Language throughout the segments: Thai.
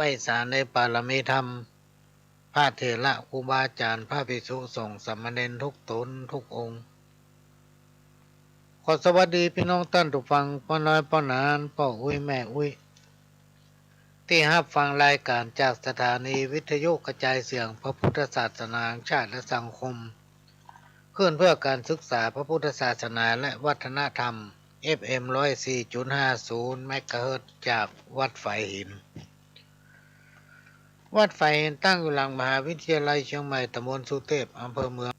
ว้สารในปารมีธรรมพระเถระครูบาอาจารย์พระภิกษุสงฆ์สามเณรทุกตนทุกองค์ขอสวัสดีพี่น้องท่านทุกฟังพ่อน้อยพ่อนานพ่ออุ้ยแม่อุ้ยที่รับฟังรายการจากสถานีวิทยุกระจายเสียงพระพุทธศาสนาแห่งชาติและสังคมขึ้นเพื่อการศึกษาพระพุทธศาสนาและวัฒนธรรม FM 104.50 เมกะเฮิรตซ์จากวัดไฝหินวัดไฝหินตั้งอยู่หลังมหาวิทยาลัยเชียงใหม่ตำบลสุเทพอำเภอเมือง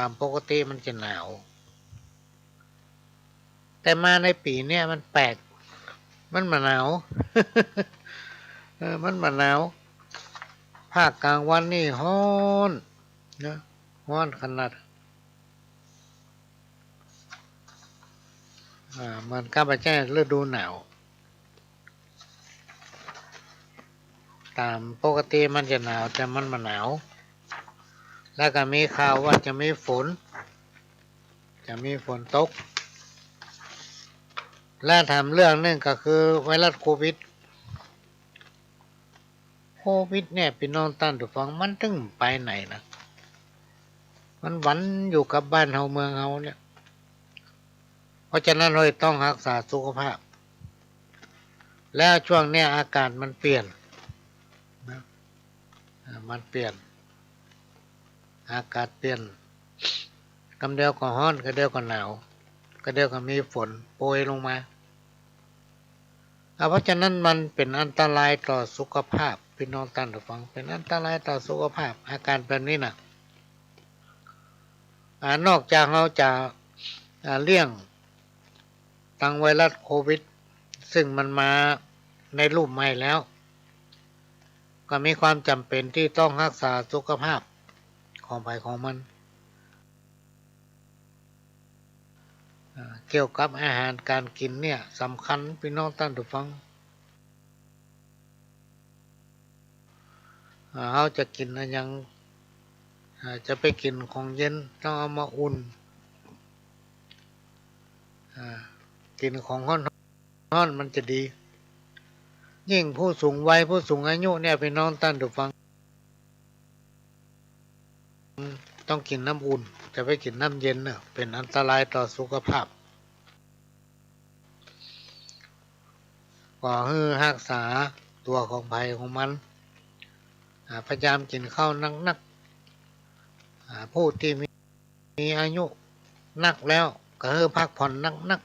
ตามปกติมันจะหนาวแต่มาในปีเนี้ยมันแปลกมันมาหนาว มันมาหนาวภาคกลางวันนี่ฮ้อนนะฮ้อนขนาดมันก็ไม่ใช่ฤดูหนาวตามปกติมันจะหนาวแต่มันมาหนาวแล้วก็มีข่าวว่าจะมีฝนตกและทำเรื่องนึงก็คือไวรัสโควิดเนี่ยพี่น้องท่านผู้ฟังมันถึงไปไหนนะมันหวันอยู่กับบ้านเฮาเมืองเฮาเนี่ยเพราะฉะนั้นเราต้องรักษาสุขภาพแล้วช่วงเนี้ยอากาศมันเปลี่ยนนะมันเปลี่ยนอากาศเปลี่ยนกำเดียวก็ร้อนก็เดียวก็หนาวก็เดียวก็มีฝนโปรยลงมาเพราะฉะนั้นมันเป็นอันตรายต่อสุขภาพพี่น้องท่านผู้ฟังเป็นอันตรายต่อสุขภาพอาการแบบนี้นะนอกจากเราจะเลี่ยงตั้งไวรัสโควิดซึ่งมันมาในรูปใหม่แล้วก็มีความจำเป็นที่ต้องรักษาสุขภาพของภัยของมันเกี่ยวกับอาหารการกินเนี่ยสำคัญพี่น้องท่านผู้ฟังเราจะกินอะไรยังจะไปกินของเย็นต้องเอามาอุ่นกินของร้อนมันจะดียิ่งผู้สูงวัยผู้สูงอายุเนี่ยพี่น้องท่านผู้ฟังต้องกินน้ำอุ่นจะไปกินน้ำเย็นเนี่ยเป็นอันตรายต่อสุขภาพก็ให้รักษาตัวของภัยของมันพยายามกินข้าวนักผู้ที่มีอายุนักแล้วก็ให้พักผ่อนนัก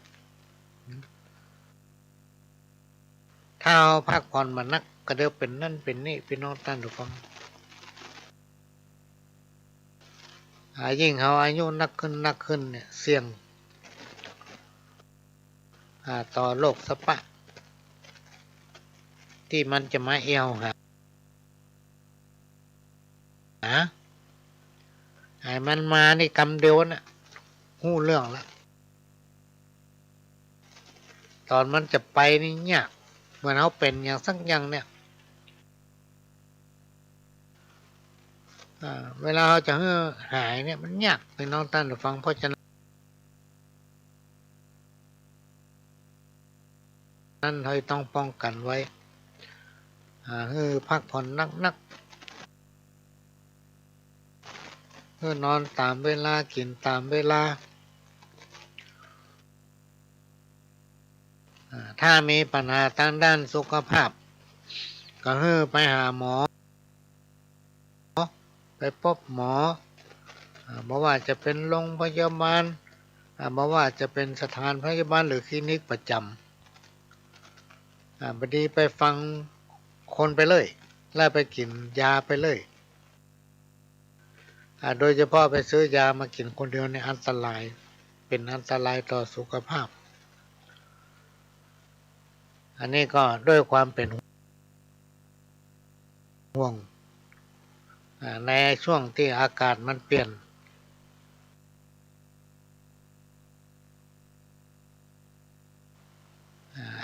ถ้าเอาพักผ่อนมานักก็เดี๋ยวเป็นนั่นเป็นนี่พี่น้องท่านผู้ฟังยิ่งเขาอายุนักขึ้นเนี่ยเสี่ยงต่อโรคสปะที่มันจะมาเอวหามันมาในกำเดียวน่ะหู้เรื่องแล้วตอนมันจะไปนี่เนี่ยเหมือนเขาเป็นอย่างสักอย่างเนี่ยเวลาเขาจะหายเนี่ยมันยากไปน้องท่านฟังเพราะฉะนั้นเราต้องป้องกันไว้พักผ่อนนักนอนตามเวลากินตามเวลา ถ้ามีปัญหาทางด้านสุขภาพก็ให้ไปหาหมอไปพบหมอไม่ว่าจะเป็นโรงพยาบาลไม่ว่าจะเป็นสถานพยาบาลหรือคลินิกประจำบดีไปฟังคนไปเลยแล้วไปกินยาไปเลยโดยเฉพาะไปซื้อยามากินคนเดียวในอันตรายเป็นอันตรายต่อสุขภาพอันนี้ก็ด้วยความเป็นห่วงในช่วงที่อากาศมันเปลี่ยน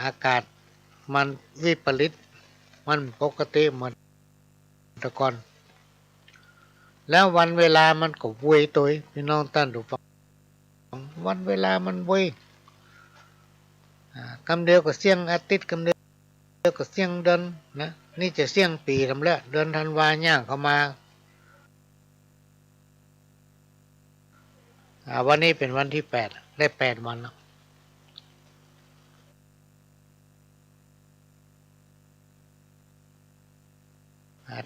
อากาศมันวิปริตมันปกติเหมือนแต่ก่อนแล้ววันเวลามันก็เวยตัวพี่น้องท่านผู้ฟังวันเวลามันเวยกำเดียวก็เสี่ยงอาทิตย์กำเดียวก็เสี่ยงเดือนนะนี่จะเสี่ยงปีทำแล้วเดือนธันวาย่างเข้ามาวันนี้เป็นวันที่8ได้8วันแล้ว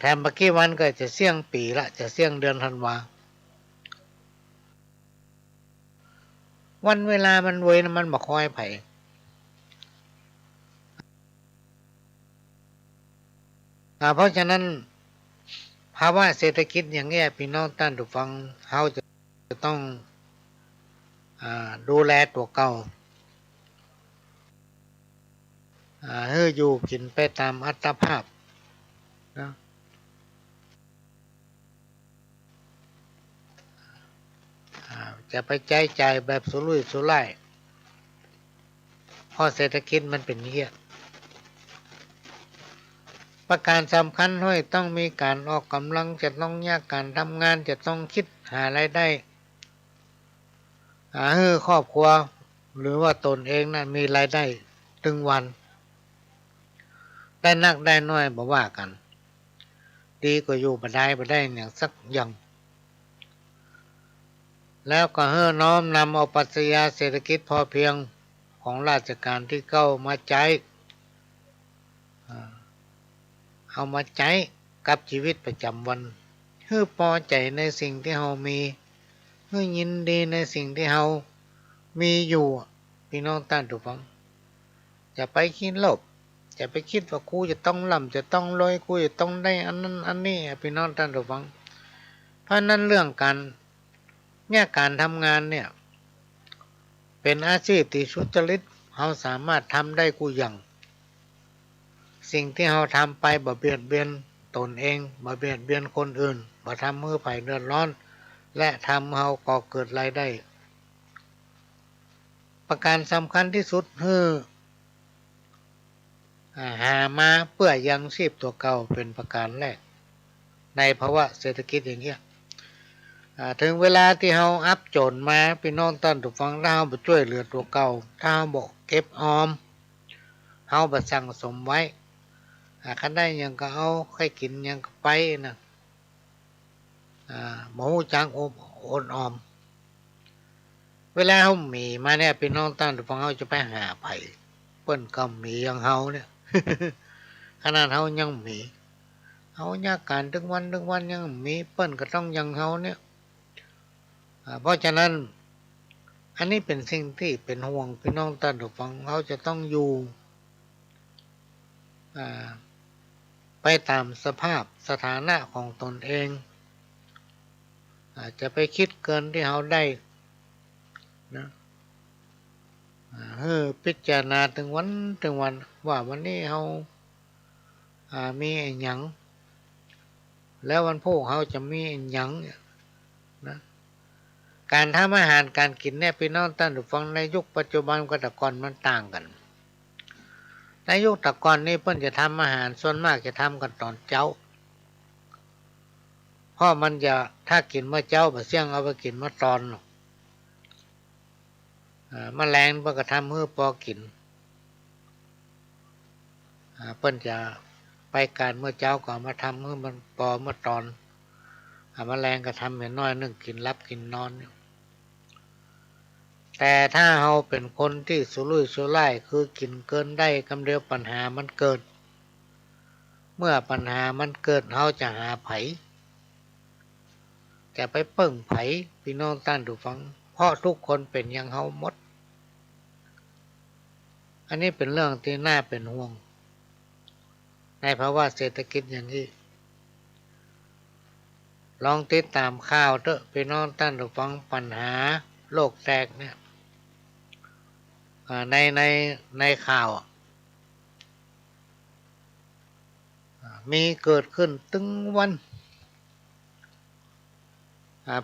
แถมเมื่อกี้วันก็จะเสี่ยงปีละจะเสี่ยงเดือนธันวาวันเวลามันเวยนะมันบ่คอยไผเพราะฉะนั้นภาวะเศรษฐกิจอย่างนี้พี่น้องท่านผู้ฟังเขาจะต้องดูแลตัวเก่าให้อยู่กินไปตามอัตภาพนะจะไปใจจ่ายแบบสุรุ่ยสุร่ายเพราะเศรษฐกิจมันเป็นอย่างนี้ประการสำคัญห้อยต้องมีการออกกำลังจะต้องยากการทำงานจะต้องคิดหารายได้ให้ครอบครัวหรือว่าตนเองนั้นมีรายได้ถึงวันได้นักได้น้อยบ่ว่ากันดีกว่าอยู่บ่ได้อย่างสักอย่างแล้วก็ให้น้อมนำเอาปรัชญาเศรษฐกิจพอเพียงของราชการที่เก้ามาใช้เอามาใช้กับชีวิตประจำวันให้พอใจในสิ่งที่เรามีให้ยินดีในสิ่งที่เรามีอยู่พี่น้องท่านทุกท่านจะไปคิดโลภจะไปคิดว่ากูจะต้องร่ำจะต้องรวยกูจะต้องได้อันนั้นอันนี้พี่น้องท่านทุกท่านเพราะนั้นเรื่องการเนี่ยการทำงานเนี่ยเป็นอาชีพที่สุจริตเราสามารถทำได้กูอย่างสิ่งที่เราทำไปบ่เบียดเบียนตนเองบ่เบียดเบียนคนอื่นบ่ทำมือไผ่เดือดร้อนและทำเราก่อเกิดรายได้ประการสำคัญที่สุดคือหามาเพื่อยังชีพตัวเก่าเป็นประการแรกในภาวะเศรษฐกิจอย่างเงี้ยถึงเวลาที่เราอัพโจรมาพี่น้องท่านทุกฟังถ้าเราบ่ช่วยเหลือตัวเก่าถ้าเราบ่เก็บออมเราบ่สั่งสมไว้คันได้ยังก็เอาใครกินยังก็ไปนะหมูจังอดออมเวลาเขามีมาเนี่ยพี่น้องท่านทุกฟังเขาจะไปหาไผ่เปิ้นก็มีอย่างเฮาเนี่ยขนาดเฮายังมีเฮายากการถึงวันยังมีเปิ้นก็ต้องยังเฮาเนี่ยเพราะฉะนั้นอันนี้เป็นสิ่งที่เป็นห่วงพี่น้องท่านทุกฟังเขาจะต้องอยู่ไปตามสภาพสถานะของตนเองจะไปคิดเกินที่เขาได้นะพิจารณาถึงวันว่าวันนี้เขามีหยังแล้ววันพรุ่งเขาจะมีหยังนะการทำอาหารการกินเนี่ยพี่น้องท่านผู้ฟังในยุคปัจจุบันกับแต่ก่อนมันต่างกันในยุคแต่ก่อนนี่เพิ่นจะทำอาหารส่วนมากจะทำกันตอนเช้าเพราะมันจะถ้ากินเมื่อเช้าบ่เสี่ยงเอาไปกินเมื่อตอนแมลงเพิ่นก็ทำเพื่อพอกินเพิ่นจะไปการเมื่อเช้าก็มาทำเพื่อมันพอเมื่อตอนแมลงก็ทำเห็นน้อยนึงกินรับกินนอน แต่ถ้าเราเป็นคนที่สุรุ่ยสุร่ายคือกินเกินได้กำเดียวปัญหามันเกิดเมื่อปัญหามันเกิดเราจะหาไผจะไปเปิ่งไผพี่น้องท่านผู้ฟังเพราะทุกคนเป็นอย่างเฮาหมดอันนี้เป็นเรื่องที่น่าเป็นห่วงในภาวะเศรษฐกิจอย่างนี้ลองติดตามข่าวเถอะพี่น้องท่านผู้ฟังปัญหาโลกแตกเนี่ยในข่าวมีเกิดขึ้นตึงวัน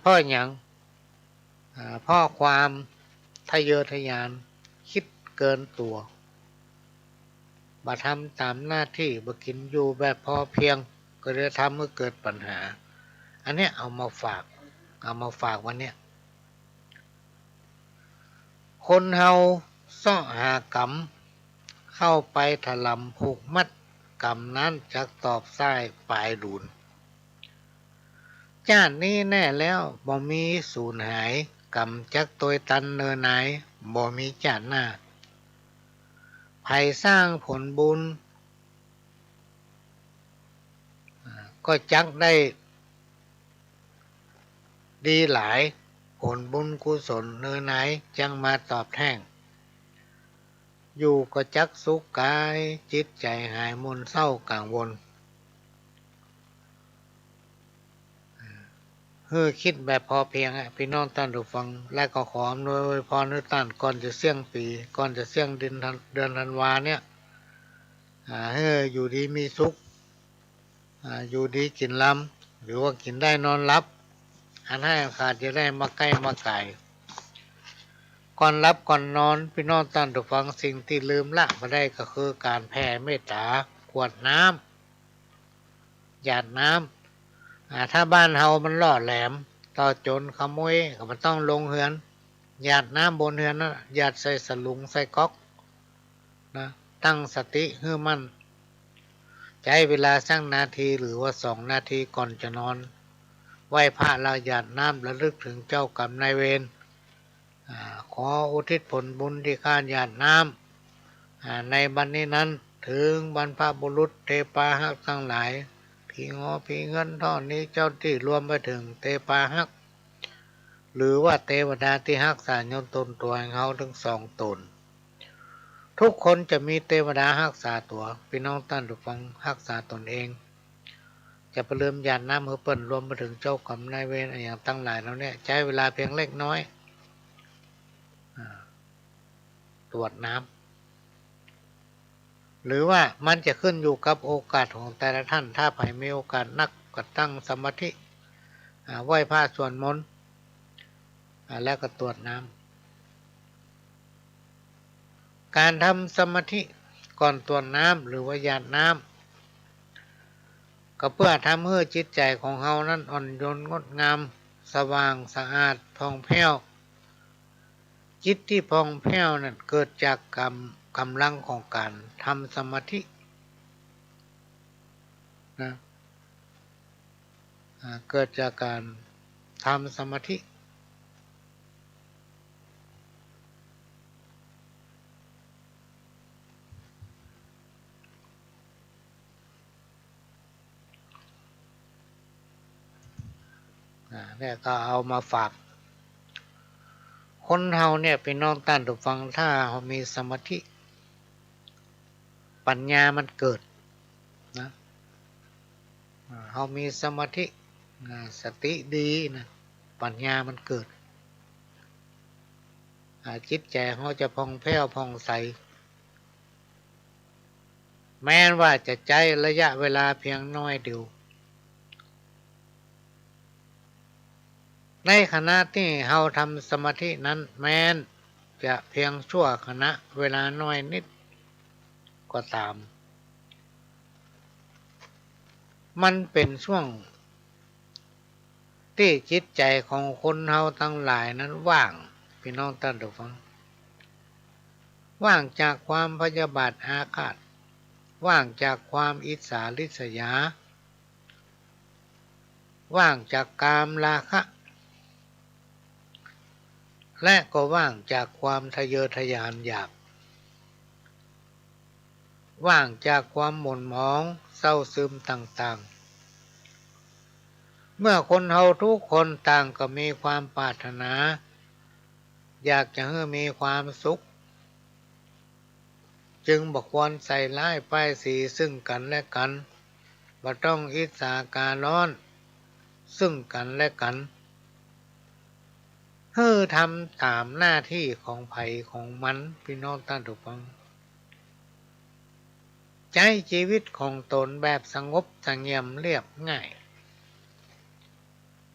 เพราะอย่างเพราะความทะเยอทะยานคิดเกินตัวบ่ทำตามหน้าที่บ่กินอยู่แบบพอเพียงก็เลยทำให้เกิดปัญหาอันนี้เอามาฝากวันนี้คนเฮาซ้อหากรรมเข้าไปถลำผูกมัดกรรมนั้นจักตอบซ้ายปลายดูนชาตินี้แน่แล้วบ่มีสูญหายกรรมจักตัวตันเนินไหนบ่มีชาติหน้าไผสร้างผลบุญก็จักได้ดีหลายผลบุญกุศลเนินไหนจังมาตอบแทนอยู่ก็จักสุขกายจิตใจหายมนเศร้ากังวลคิดแบบพอเพียงพี่น้องท่านผู้ฟังและก็ขออำนวยอวยพรให้ท่านก่อนจะเสี่ยงปีก่อนจะเสี่ยงเดือนธันวาเนี่ยให้อยู่ดีมีสุขอยู่ดีกินล้ำหรือว่ากินได้นอนหลับอันให้ขาดจะได้มาใกล้มาไกลก่อนรับก่อนนอนพี่น้องท่านผู้ฟังสิ่งที่ลืมละไม่ได้ก็คือการแผ่เมตตากวดน้ำหยาดน้ำถ้าบ้านเฮามันล่อแหลมต่อโจรขโมยก็มันต้องลงเฮือนหยาดน้ำบนเฮือนนะหยาดใส่สลุงใส่ก๊อกนะตั้งสติให้มั่นใช้เวลาสักนาทีหรือว่า2 นาทีก่อนจะนอนไหว้พระแล้วหยาดน้ำระลึกถึงเจ้ากรรมนายเวรขออุทิศผลบุญที่ข้าหยาดน้ำในบัดนี้นั้นถึงบรรพบุรุษเทปาหักทั้งหลายผีงอผีเงินทอดนี้เจ้าที่รวมไปถึงเทปาหักหรือว่าเทวดาที่รักษายนตนตัวของเขาทั้ง2 ตนทุกคนจะมีเทวดารักษาตัวพี่น้องท่านผู้ฟังรักษาตนเองจะไปเริ่มหยาดน้ำเพื่อเปิ่นรวมไปถึงเจ้ากรรมนายเวรอย่างตั้งหลายแล้วเนี่ยใช้เวลาเพียงเล็กน้อยตรวจน้ำหรือว่ามันจะขึ้นอยู่กับโอกาสของแต่ละท่านถ้าใครมีโอกาสนักก็ตั้งสมาธิไหว้พระสวดมนต์แล้วก็ตรวจน้ำการทำสมาธิก่อนตรวจน้ำหรือว่าหยาดน้ำก็เพื่อทำให้จิตใจของเฮานั้นอ่อนโยนงดงามสว่างสะอาดผ่องแผ้วจิตที่ผ่องแผ้วนั้นเกิดจากกำลังของการทำสมาธินะเกิดจากการทำสมาธิเนี่ยก็เอามาฝากคนเฮาเนี่ยเป็นน้องต้านผู้ฟังถ้าเขามีสมาธิปัญญามันเกิดนะเขามีสมาธิสติดีนะปัญญามันเกิดจิตใจเขาจะผ่องแผ้วผ่องใสแม้ว่าจะใจระยะเวลาเพียงน้อยเดียวในขณะที่เราทำสมาธินั้นแม้นจะเพียงชั่วขณะเวลาน้อยนิดก็ตามมันเป็นช่วงที่จิตใจของคนเฮาทั้งหลายนั้นว่างพี่น้องท่านผู้ฟังว่างจากความพยาบาทอาฆาตว่างจากความอิจฉาริษยาว่างจากกามราคะ และก็ว่างจากความทะเยอทะยานอยากว่างจากความหม่นหมองเศร้าซึมต่างๆเมื่อคนเฮาทุกคนต่างก็มีความปรารถนาอยากจะให้มีความสุขจึงบ่ควรใส่ร้ายป้ายสีซึ่งกันและกันบ่ต้องอิจฉาการ้อนซึ่งกันและกันทำตามหน้าที่ของไผของมันพี่น้องท่านผู้ฟังใช้ชีวิตของตนแบบสงบเสงี่ยมเรียบง่าย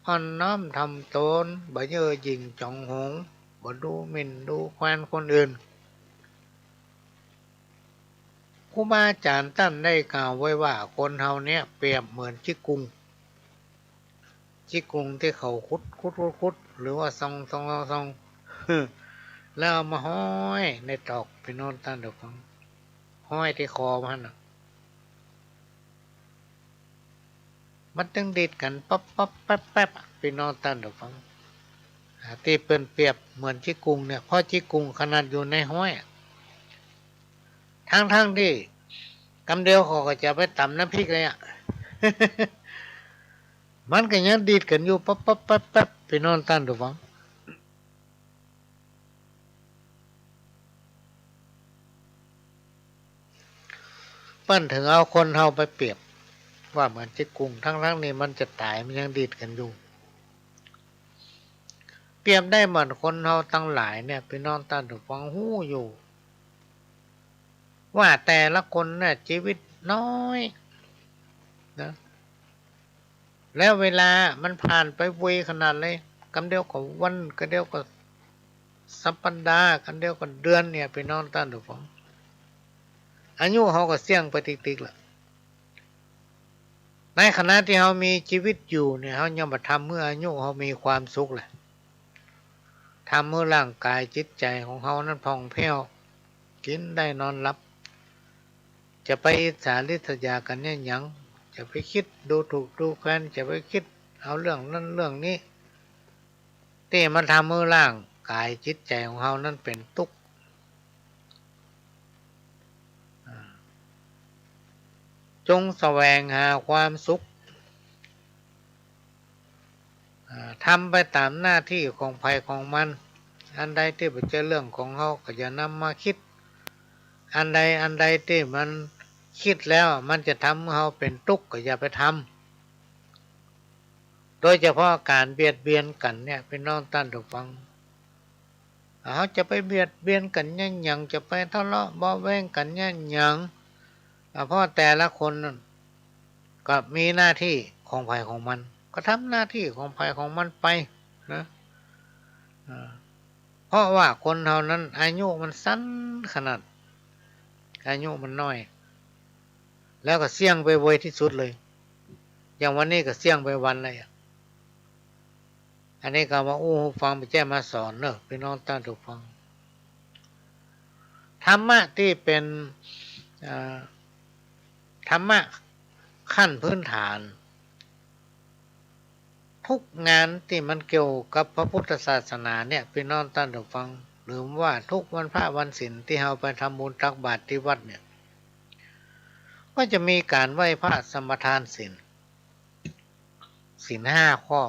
อ่อนน้อมทำตนบ่เย่อหยิ่งจองหงบ่ดูหมิ่นดูแคลนคนอื่นครูบาอาจารย์ท่านได้กล่าวไว้ว่าคนเฮาเนี่ยเปรียบเหมือนจิกกุงที่เขาขุดหรือว่าซองแล้วเอามาห้อยในตอกพี่น้องท่านผู้ฟังห้อยที่คอมันน่ะมันตึงดีดกันปั๊บปั๊บแป๊บแป๊บพี่น้องท่านผู้ฟังที่เป็นเปรียบเหมือนจิกกุงเนี่ยเพราะจิกกุงขนาดอยู่ในห้อยทั้งที่กำเดียวเขาก็จะไปตำน้ำพริกเลยมันก็ยังดีดกันอยู่ปั๊บปั๊บแป๊บแป๊บพี่น้องท่านผู้ฟังเปิ้นถึงเอาคนเฮาไปเปรียบว่าเหมือนจิกกุงทั้งนี้มันจะตายมันยังดีดกันอยู่เปรียบได้เหมือนคนเฮาทั้งหลายเนี่ยพี่น้องท่านผู้ฟังฮู้อยู่ว่าแต่ละคนเนี่ยชีวิตน้อยนะแล้วเวลามันผ่านไปไวขนาดเลยกันเดียวกับวันกันเดียวกับสัปดาห์กันเดียวกับเดือนเนี่ยพี่น้องท่านผู้ฟังอายุเขาก็เสี่ยงไปติ๊กๆล่ะในขณะที่เขามีชีวิตอยู่เนี่ยเขายังมาทำเมื่ออายุเขามีความสุขแหละทำเมื่อร่างกายจิตใจของเขานั้นผ่องแผ้วกินได้นอนหลับจะไปอิจฉาริษยากันเนี่ยยังจะไปคิดดูถูกดูแคลนจะไปคิดเอาเรื่องนั้นเรื่องนี้ที่มันทำเมื่อร่างกายจิตใจของเขานั้นเป็นทุกข์จงแสวงหาความสุขทำไปตามหน้าที่ของภัยของมันอันใดที่เป็นเรื่องของเขาก็อย่านำมาคิดอันใดที่มันคิดแล้วมันจะทำให้เขาเป็นทุกข์ก็อย่าไปทำโดยเฉพาะการเบียดเบียนกันเนี่ยเป็นน้องท่านผู้ฟังเขาจะไปเบียดเบียนกันยังจะไปทะเลาะเบาะแว้งกันยังเพราะแต่ละคนก็มีหน้าที่ของภัยของมันก็ทำหน้าที่ของภัยของมันไปนะเพราะว่าคนเท่านั้นอายุมันสั้นขนาดอายุมันน้อยแล้วก็เสี่ยงไปไวที่สุดเลยอย่างวันนี้ก็เสี่ยงไปวันเลยอันนี้ก็มาฟังไปแจ้มาสอนเนอะพี่น้องท่านทุกฟังธรรมะที่เป็นธรรมะขั้นพื้นฐานทุกงานที่มันเกี่ยวกับพระพุทธศาสนาเนี่ยพี่น้องท่านผู้ฟังหรือว่าทุกวันพระวันศีลที่เราไปทำบุญตักบาตรที่วัดเนี่ยก็จะมีการไหว้พระสมทานศีล5 ข้อ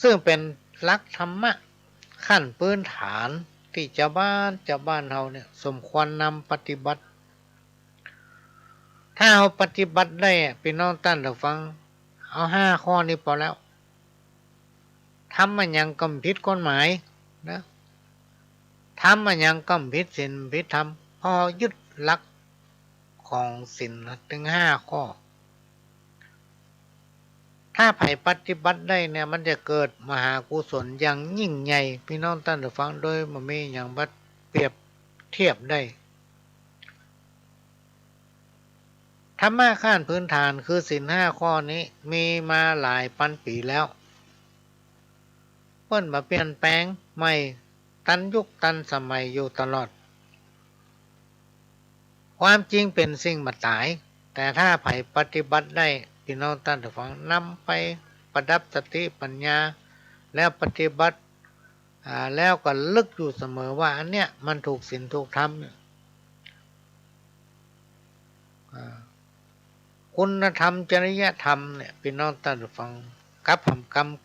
ซึ่งเป็นหลักธรรมะขั้นพื้นฐานที่ชาวบ้านเราเนี่ยสมควรนำปฏิบัติถ้าเราปฏิบัติได้พี่น้องท่านผู้ฟังเอา5 ข้อนี้พอแล้วทำมันยังกำผิดกฎหมายนะทำมันยังกำผิดศีลผิดธรรมพอยึดหลักของศีลถึง5 ข้อถ้าไผ่ปฏิบัติได้เนี่ยมันจะเกิดมหากุศลอย่างยิ่งใหญ่พี่น้องท่านผู้ฟังโดยมันมีอย่างบัดเปรียบเทียบได้ธรรมะขั้นพื้นฐานคือศีล5 ข้อนี้มีมาหลายพันปีแล้วเพิ่นมาเปลี่ยนแปลงใหม่ทันยุคทันสมัยอยู่ตลอดความจริงเป็นสิ่งบัดตายแต่ถ้าไผ่ปฏิบัติได้พี่น้องท่านผู้ฟังนำไปประดับสติปัญญาแล้วปฏิบัติ แล้วก็ลึกอยู่เสมอว่าอันเนี้ยมันถูกศีลถูกธรรมเนี่ยคุณธรรมจริยธรรมเนี่ยพี่น้องท่านผู้ฟังกับ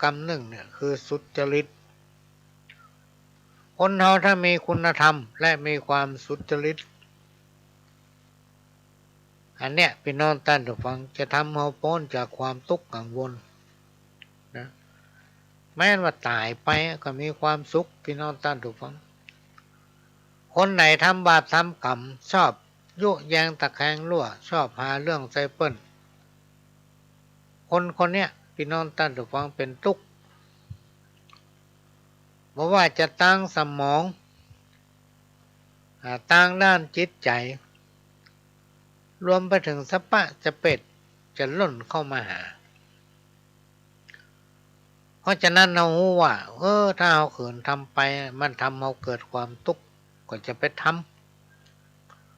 กรรมหนึ่งเนี่ยคือสุจริตคนเราถ้ามีคุณธรรมและมีความสุจริตอันเนี้ยพี่น้องท่านผู้ฟังจะทำเราพ้นจากความทุกข์กังวลนะแม้ว่าตายไปก็มีความสุขพี่น้องท่านผู้ฟังคนไหนทำบาปทำกรรมชอบยุแยงตะแคงรั่วชอบหาเรื่องใส่เปิ้นคนเนี้ยพี่น้องท่านผู้ฟังเป็นทุกข์เพราะว่าจะตั้งสมองตั้งด้านจิตใจรวมไปถึงสปะจะเป็ดจะล่นเข้ามาหาเพราะฉะนั้นเรารู้ว่าถ้าเราขืนทำไปมันทำเราเกิดความทุกข์ก็จะไปท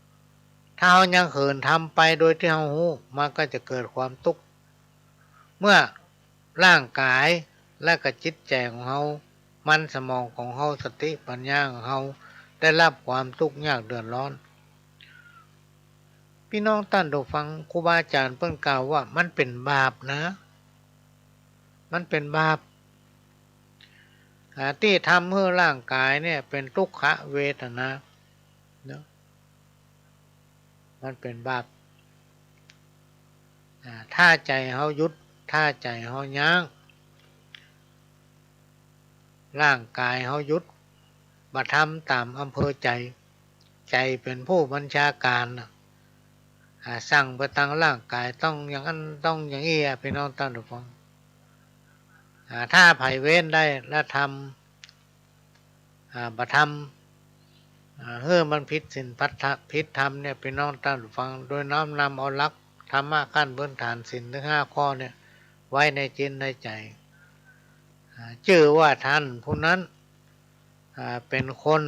ำถ้าเรายังขืนทำไปโดยที่เรารู้มันก็จะเกิดความทุกข์เมื่อร่างกายและก็จิตใจของเรามันสมองของเราสติปัญญาของเราได้รับความทุกข์ยากเดือดร้อนพี่น้องท่านผู้ฟังครูบาอาจารย์เพิ่นกล่าวว่ามันเป็นบาปนะมันเป็นบาปที่ทำให้ร่างกายเนี่ยเป็นทุกขเวทนาเนาะมันเป็นบาปถ้าใจเขาหยุดถ้าใจเขายั้งร่างกายเขาหยุดมาทำตามอำเภอใจใจเป็นผู้บัญชาการสั่งไปทางร่างกายต้องอย่างนั้นต้องอย่างนี้พี่น้องท่านผู้ฟังถ้าไผ่เว้นได้และทำบัทำมันพิษสินพัทธพิษธรรมเนี่ยพี่น้องท่านผู้ฟังโดยน้อมนำเอาหลักธรรมะขั้นพื้นฐานสินทั้ง5 ข้อเนี่ยไว้ในจิตในใจชื่อว่าท่านผู้นั้นเป็นคน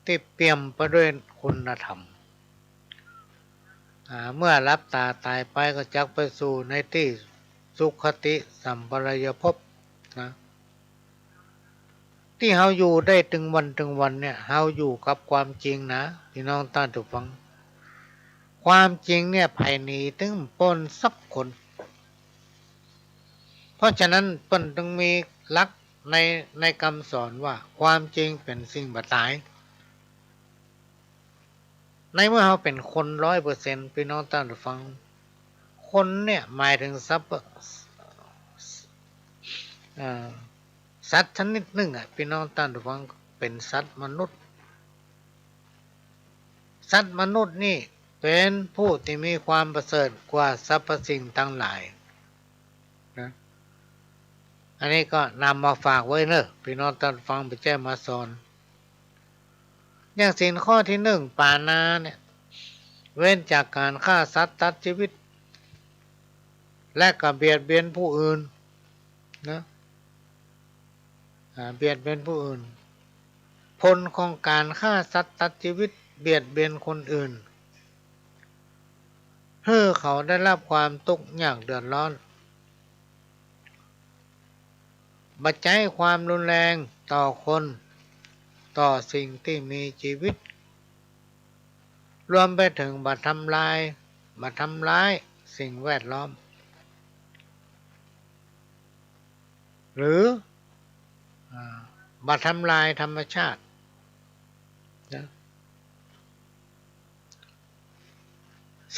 ที่เปี่ยมไปด้วยคุณธรรมเมื่อรับตาตายไปก็จักไปสู่ในที่สุขติสัมปรายภพนะที่เฮาอยู่ได้ถึงวันเนี่ยเฮาอยู่กับความจริงนะพี่น้องท่านผู้ฟังความจริงเนี่ยไผหนีถึงปนสักคนเพราะฉะนั้นเปิ้นต้องมีหลักในคำสอนว่าความจริงเป็นสิ่งบ่ตายในเมื่อเราเป็นคน100%พี่น้องท่านผู้ฟังคนเนี่ยหมายถึงสัตว์ชนิดหนึ่งพี่น้องท่านผู้ฟังเป็นสัตว์มนุษย์สัตว์มนุษย์นี่เป็นผู้ที่มีความประเสริฐกว่าสรรพสิ่งทั้งหลายนะอันนี้ก็นำมาฝากไว้เนอะพี่น้องท่านฟังไปแจ้งมาสอนอย่างศีลข้อที่1ปาณาเนี่ยเว้นจากการฆ่าสัตว์ตัดชีวิตและก็เบียดเบียนผู้อื่นนะเบียดเบียนผู้อื่นผลของการฆ่าสัตว์ตัดชีวิตเบียดเบียนคนอื่นให้เขาได้รับความทุกข์ยากเดือดร้อนบัดใจความรุนแรงต่อคนต่อสิ่งที่มีชีวิตรวมไปถึงบัดทำร้ายสิ่งแวดล้อมหรือบัดทำลายธรรมชาตินะ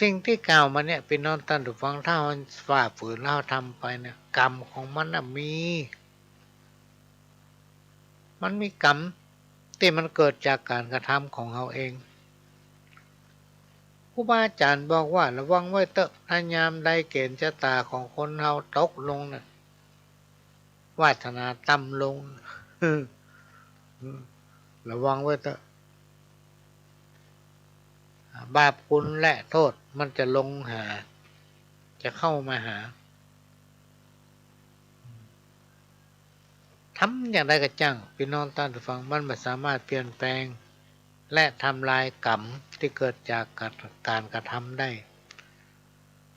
สิ่งที่กล่าวมาเนี่ยพี่น้องท่านผู้ฟังถ้าเราฝ่าฝืนเราทำไปเนี่ยกรรมของมันมีกรรมที่มันเกิดจากการกระทำของเราเองครูบาอาจารย์บอกว่าระวังไว้เถอะถ้ายามใดเกณฑ์ชะตาของคนเราตกลงเนี่ยวาสนาต่ำลงระวังไว้เถอะบาปคุณและโทษมันจะลงหาจะเข้ามาหาทำอย่างไรก็จังพี่น้องท่านผู้ฟังมันไม่สามารถเปลี่ยนแปลงและทำลายกรรมที่เกิดจากการกระทำได้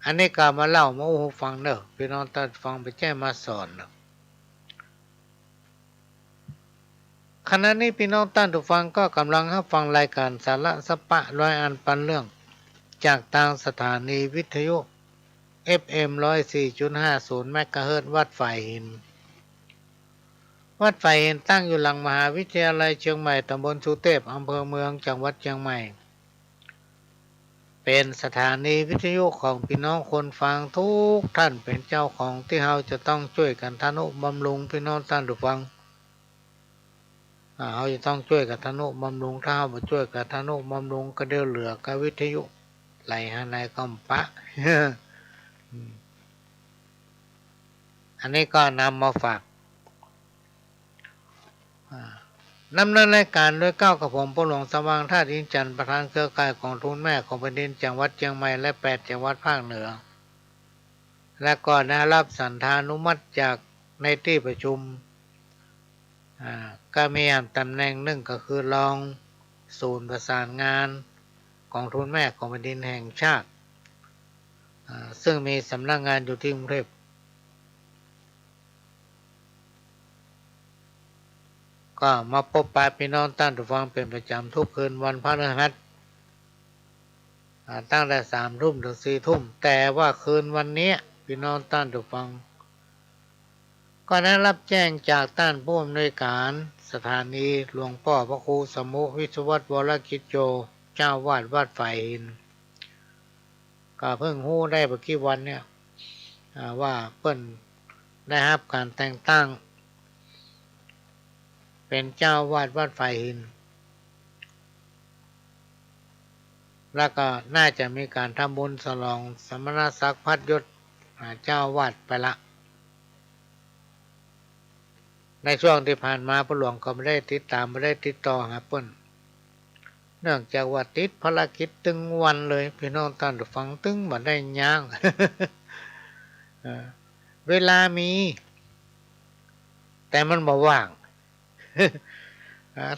อันนี้ก็มาเล่ามาโอ้ฟังเนอะพี่น้องท่านฟังไปแจ้งมาสอนเนอะ ขณะนี้พี่น้องท่านผู้ฟังก็กำลังรับฟังรายการสาระสปะร้อยอันปันเรื่องจากทางสถานีวิทยุ FM 104.50 เมกะเฮิรตซ์วัดฝ่ายหินวัดฝ่ายหินตั้งอยู่หลังมหาวิทยาลัยเชียงใหม่ตำบลสุเทพอำเภอเมืองจังหวัดเชียงใหม่เป็นสถานีวิทยุของพี่น้องคนฟังทุกท่านเป็นเจ้าของที่เราจะต้องช่วยกันทนุบำรุงพี่น้องท่านผู้ฟังเราจะต้องช่วยกันทนุบำรุงถ้าเราไม่ช่วยกันทนุบำรุงก็เดี๋ยวเหลือกับวิทยุไหลหาในกำปะ อันนี้ก็นำมาฝากนำเนินรายการโดยก้าวกับผมผู้หลวงสว่างท่าดินจันทร์ประธานเครือข่ายของทุนแม่ของแผ่นดินจังหวัดเชียงใหม่และ8จังหวัดภาคเหนือและก่อนได้รับสันธานุมัติจากในที่ประชุมก็มีตำแหน่งหนึ่งก็คือรองศูนย์ประสานงานของทุนแม่ของแผ่นดินแห่งชาติซึ่งมีสำนักงานอยู่ที่กรุงเทพก็มาพบปะพี่น้องท่านผู้ฟังเป็นประจำทุกคืนวันพฤหัสตั้งแต่3 ทุ่มถึง4 ทุ่มแต่ว่าคืนวันนี้พี่น้องท่านผู้ฟังก็ได้รับแจ้งจากท่านผู้อำนวยการสถานีหลวงพ่อพระครูสมุวิศวัตรวรกิจโยเจ้าวาดวัดฝ่ายหินก็เพิ่งฮู้ได้เมื่อกี้วันเนี่ยว่าเพิ่นได้รับการแต่งตั้งเป็นเจ้าวาดวัดฝ่ายหินแล้วก็น่าจะมีการทำบุญฉลองสมณศักดิ์พัดยศเจ้าวาดไปละในช่วงที่ผ่านมาพระหลวงก็ไม่ได้ติดตามไม่ได้ติดต่อหาเปิ้นเนื่องจากว่าติดภารกิจตึงวันเลยพี่น้องท่านฟังตึงบ่ได้ย่าง เวลามีแต่มันบ่ว่าง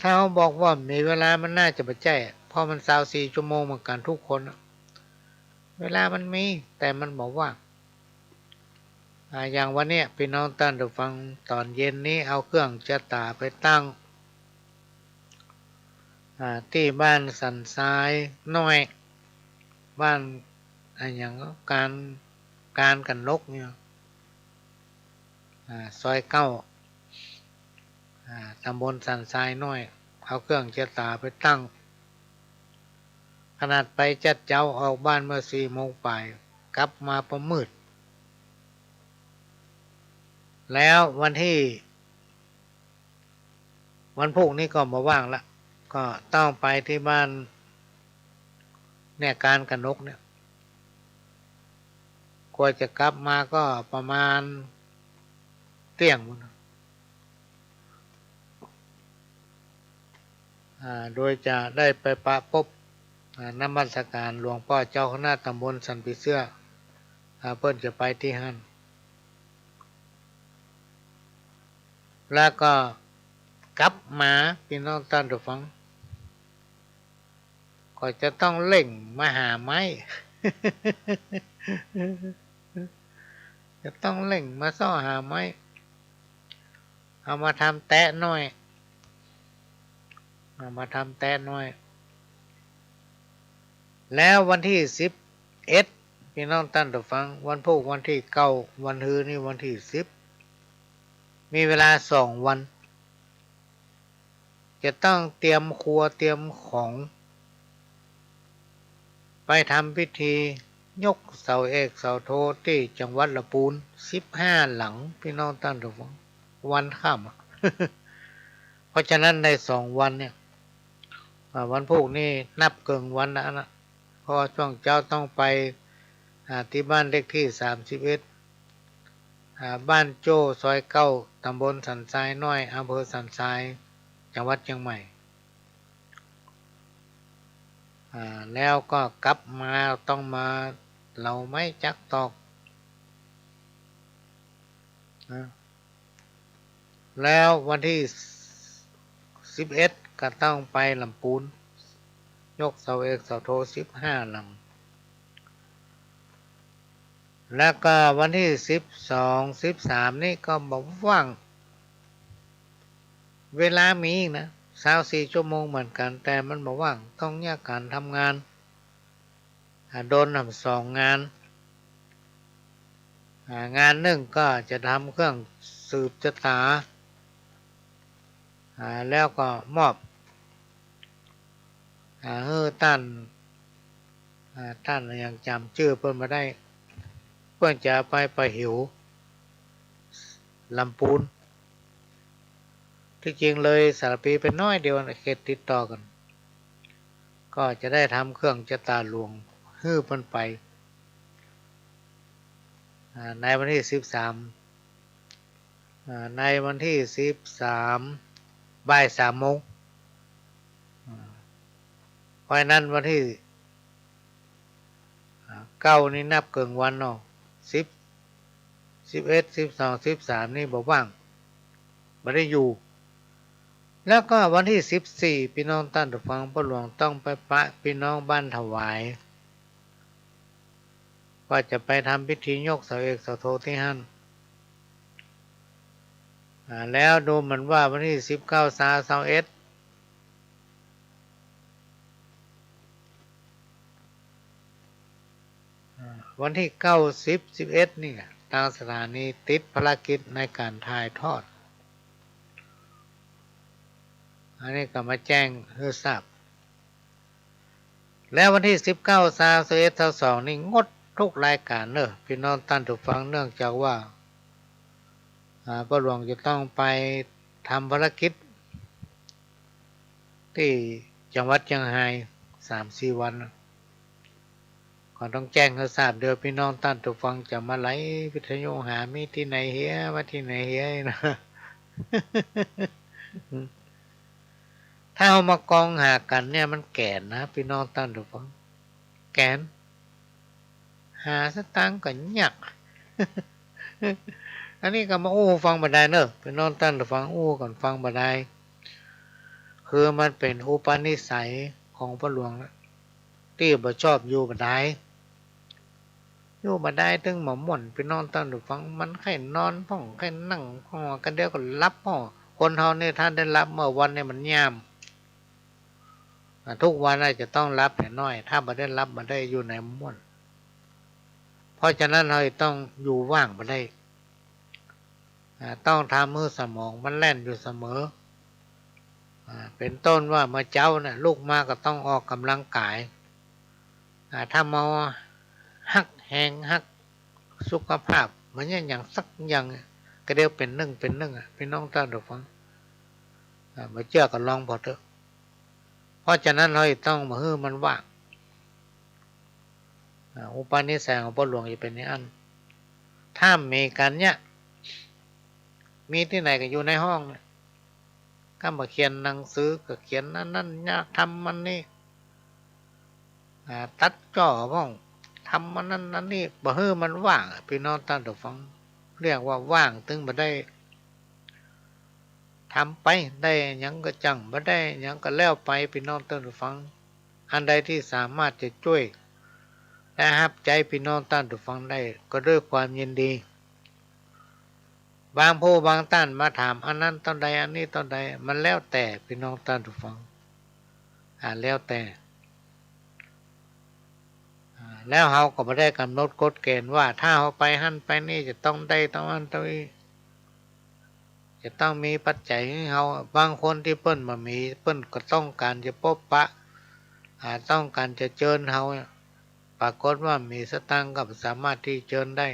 ถ้าเขาบอกว่ามีเวลามันน่าจะบ่ใช่เพราะมัน24 ชั่วโมงเหมือนกันทุกคนเวลามันมีแต่มันบ่ว่างอย่างวันนี้พี่น้องท่านฟังตอนเย็นนี้เอาเครื่องจักรตาไปตั้งที่บ้านสันทรายน้อยบ้านอย่างการกันนกเนี่ยซอย9ตำบลสันทรายน้อยเอาเครื่องจักรตาไปตั้งขนาดไปจัดเจ้าออกบ้านเมื่อ4 โมงป่ายกลับมาประมืดแล้ววันพุธนี้ก็มาว่างละก็ต้องไปที่บ้านเนี่ยการกันนกเนี่ยกว่าจะกลับมาก็ประมาณเที่ยงโดยจะได้ไปประพบนมัสการหลวงพ่อเจ้าคณะตำบลสันปีเสื้อเพิ่นจะไปที่หั่นแล้วก็กลับมาพี่น้องท่านผู้ฟังก็จะต้องเล่งมาหาไม้ จะต้องเล่งมาซ่อหาไม้เอามาทำแตะน้อยแล้ววันที่11พี่น้องท่านผู้ฟังวันพุธวันที่9วันฮือนี่วันที่10มีเวลา2 วันจะต้องเตรียมครัวเตรียมของไปทำพิธียกเสาเอกเสาโทที่จังหวัดลำพูน15 หลังพี่น้องท่านผู้ฟังวันค่ำ เพราะฉะนั้นใน2 วันเนี่ยวันพุธนี่นับเกินวันนะเพราะช่วงเจ้าต้องไปที่บ้านเลขที่31บ้านโจ้ซอย9ตำบลสันทรายน้อยอำเภอสันทรายจังหวัดเชียงใหม่แล้วก็กลับมาต้องมาเราไม่จักตอกแล้ววันที่11ก็ต้องไปลำพูนยกเสาเอกเสาโท15 หลังแล้วก็วันที่12 13นี่ก็บอกว่าง เวลามีอีกนะ24 ชั่วโมงเหมือนกันแต่มันบอกว่างต้องแยกการทำงานโดนทำ2 งานงานหนึ่งก็จะทำเครื่องสืบชะตาแล้วก็มอบให้ท่านยังจำชื่อเพิ่นมาได้เพื่อจะไปประหิวลำพูนที่จริงเลยสารปีเป็นน้อยเดียวเขตติดต่อกันก็จะได้ทำเครื่องชะตาหลวงฮื้อเพิ่นไปในวันที่13ในวันที่13บ่าย3 โมงเพราะนั้นวันที่9นี่นับเกินวันเนาะ10 11 12 13นี่บ่ว่างไม่ได้อยู่แล้วก็วันที่14พี่น้องท่านผู้ฟังพ่อหลวงต้องไปปะพี่น้องบ้านถวายว่าจะไปทำพิธียกเสาเอกเสาโทที่หั่นแล้วดูเหมือนว่าวันที่19 21วันที่9 10 11นี่ทางสถานีติดภารกิจในการถ่ายทอดอันนี้ก็มาแจ้งให้ทราบแล้ววันที่19 21 22นี่งดทุกรายการเนอะพี่น้องท่านผู้ฟังเนื่องจากว่าพ่อหลวงจะต้องไปทำภารกิจที่จังหวัดเชียงราย3-4 วันก็ต้องแจ้งให้ทราบเดี๋ยวพี่น้องท่านผู้ฟังจะมาไล่วิทยุหามีที่ไหนเฮียมาที่ไหนเฮียนะถ้าเอามากองหากันเนี่ยมันแก่นนะพี่น้องท่านผู้ฟังแก่นหาสตางค์ก็ยากอันนี้ก็มาอู้ฟังบ่ได้เนอะพี่น้องท่านผู้ฟังอู้ก่อนฟังบ่ได้คือมันเป็นอุปนิสัยของพ่อหลวงที่บ่ชอบอยู่บ่ได้อยู่บ่ได้ถึงหมอม่วนพี่น้องท่านผู้ฟังมันแค่นอนพ่องแค่นั่งพ่อกันเดียวก็รับพ่อคนเฮานี่ท่านได้รับเมื่อวันนี้มันยามทุกวันอาจจะต้องรับแต่น้อยถ้าบ่ได้รับบ่ได้อยู่ในม่วนเพราะฉะนั้นเราต้องอยู่ว่างบ่ได้ต้องทำมือสมองมันแล่นอยู่เสมอเป็นต้นว่าเมื่อเจ้าเนี่ยลูกมาก็ต้องออกกำลังกายถ้าเมาหักแหงหักสุขภาพมันอย่างสักอย่างก็เดียวเป็นนึ่งพี่น้องท่านผู้ฟังมาเชื่อก็ลองพอเถอะเพราะฉะนั้นเราต้องมาฮื้อมันว่างอุปนิสัยของพ่อหลวงจะเป็นอย่างนั้นถ้ามีกันเนี่ยมีที่ไหนก็อยู่ในห้องก็มาเขียนหนังสือก็เขียนนั่นเนี่ยทำมันนี่ตัดจ่อพ้องทำมันนั่นนี่บ่ฮื้อมันว่างพี่น้องท่านผู้ฟังเรียกว่าว่างถึงบ่ได้ทำไปได้ยังก็จังบ่ได้ยังก็แล้วไปพี่น้องท่านผู้ฟังอันใดที่สามารถจะช่วยและรับใจพี่น้องท่านผู้ฟังได้ก็ด้วยความยินดีบางผู้บางท่านมาถามอันนั้นตอนใดอันนี้ตอนใดมันแล้วแต่พี่น้องท่านผู้ฟังแล้วแต่แล้วเฮาก็ไม่ได้กำหนดกฎเกณฑ์ว่าถ้าเฮาไปหั่นไปนี่จะต้องได้ต้องอันต้องนี้จะต้องมีปัจจัยให้เฮาบางคนที่เปิ้นบ่มีเปิ้นก็ต้องการจะพบปะต้องการจะเชิญเฮาปรากฏว่ามีสตังค์ก็สามารถที่เชิญได้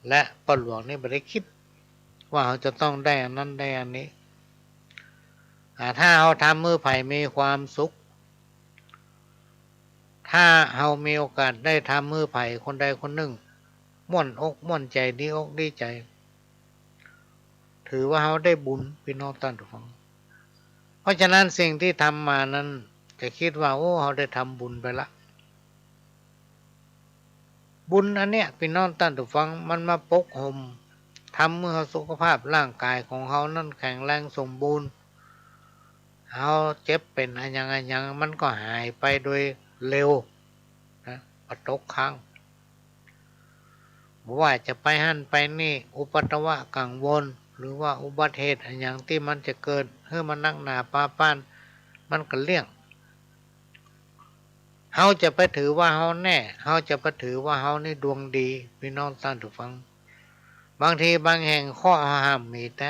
และพ่อหลวงนี่บ่ได้คิดว่าเขาจะต้องได้อันนั้นได้อันนี้ถ้าเขาทำมือไผ่มีความสุขถ้าเรามีโอกาสได้ทำมือไผ่คนใดคนหนึ่งม่วนอกม่วนใจดีอกดีใจถือว่าเขาได้บุญพี่น้องท่านผู้ฟังเพราะฉะนั้นสิ่งที่ทำมานั้นจะคิดว่าโอ้เขาได้ทำบุญไปละบุญอันเนี้ยพี่น้องท่านผู้ฟังมันมาปกห่มทำเมื่อสุขภาพร่างกายของเขานั้นแข็งแรงสมบูรณ์เขาเจ็บเป็นอะไรอย่างมันก็หายไปโดยเร็วนะปตกค้างเห ว่าจะไปหั่นไปนี่อุปัตวะกังวลหรือว่าอุบัติเหตุอย่างที่มันจะเกิดเพื่อมันนักหนาปาป้านมันก็เลี่ยงเฮาจะไปถือว่าเฮาแน่เฮาจะไปถือว่าเฮานี่ดวงดีพี่น้องท่านผู้ฟังบางทีบางแห่งข้อห้ามมีแ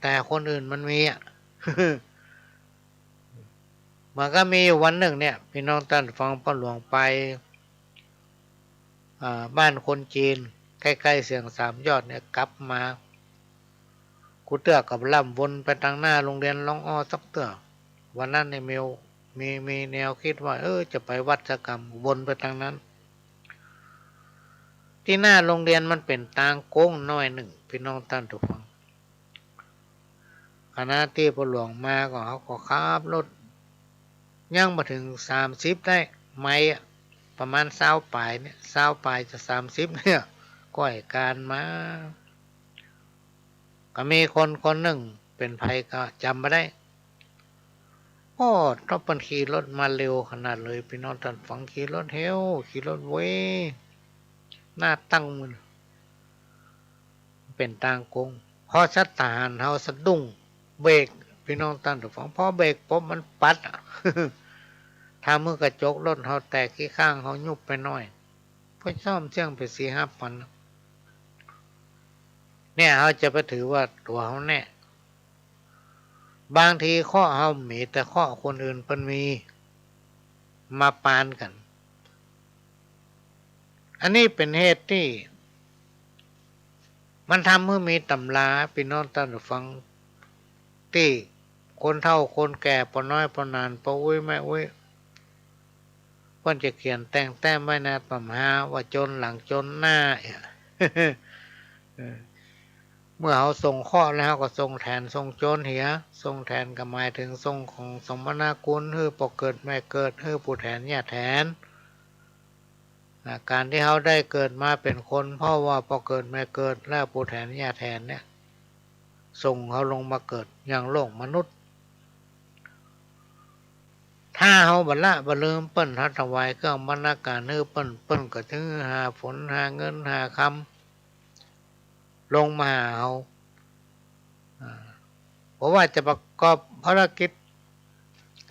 ต่คนอื่นมันมีอ่ะ มันก็มีวันหนึ่งเนี่ยพี่น้องท่านฟังพ่อหลวงไปบ้านคนจีนใกล้ๆเสียงสามยอดเนี่ยกลับมากูเตือกับล่ำวนไปทางหน้าโรงเรียนร้องอ้อสักเตือวันนั้นในมีแนวคิดว่าจะไปวัดสกรรมวนไปทางนั้นที่หน้าโรงเรียนมันเป็นทางโค้งน้อยหนึ่งพี่น้องท่านทุกฟังคณะที่พ่อหลวงมาก็เขาก็ขับรถย่างมาถึง30ได้ไม่ประมาณ20 ปลายเนี่ย20 ปลายจะ30เนี่ยก้อยการมาก็มีคนหนึ่งเป็นภัยก็จำไม่ได้ต้องเป็นขี่รถมาเร็วขนาดเลยพี่น้องท่านฟังขี่รถเฮลขี่รถเว้หน้าตั้งมือเป็นทางโค้งพอชัดทหารเฮาสะดุ้งเบรกพี่น้องท่านฟังพอเบรกปุ๊บมันปัด ถ้ามือกระจกรถเฮาแตกขี้ข้างเฮายุบไปหน่อยเพื่อซ่อมเชื่องไป4-5 พันเนี่ยเฮาจะไปถือว่าตัวเฮาแน่บางทีข้อเฮามีแต่ข้อคนอื่นเพิ่นมีมาปานกันอันนี้เป็นเหตุที่มันทำให้มีตำราพี่น้องท่านฟังที่คนเฒ่าคนแก่ปอน้อยปอนานปออุ้ยแม่อุ้ยเพิ่นจะเขียนแต่งแต้มไว้นะปัมหาว่าจนหลังจนหน้า เมื่อเขาส่งข้อแล้วก็ส่งแทนส่งโจรเหียส่งแทนก็หมายถึงส่งของสมนาคุณฮือปกเกิดไม่เกิดฮือผู้แทนเนี่ยแทนการที่เขาได้เกิดมาเป็นคนเพราะว่าพอเกิดไม่เกิดแล้วผู้แทนเนี่ยแทนเนี่ยส่งเขาลงมาเกิดอย่างโลกมนุษย์ถ้าเขาบัลละบัลเลิมเปิ้นทัตวายเครื่องบรรณาการฮือเปิ้นก็ถึงหาฝนหาเงินหาคำลงมาหาเขาเพราะว่าจะประกอบภารกิจ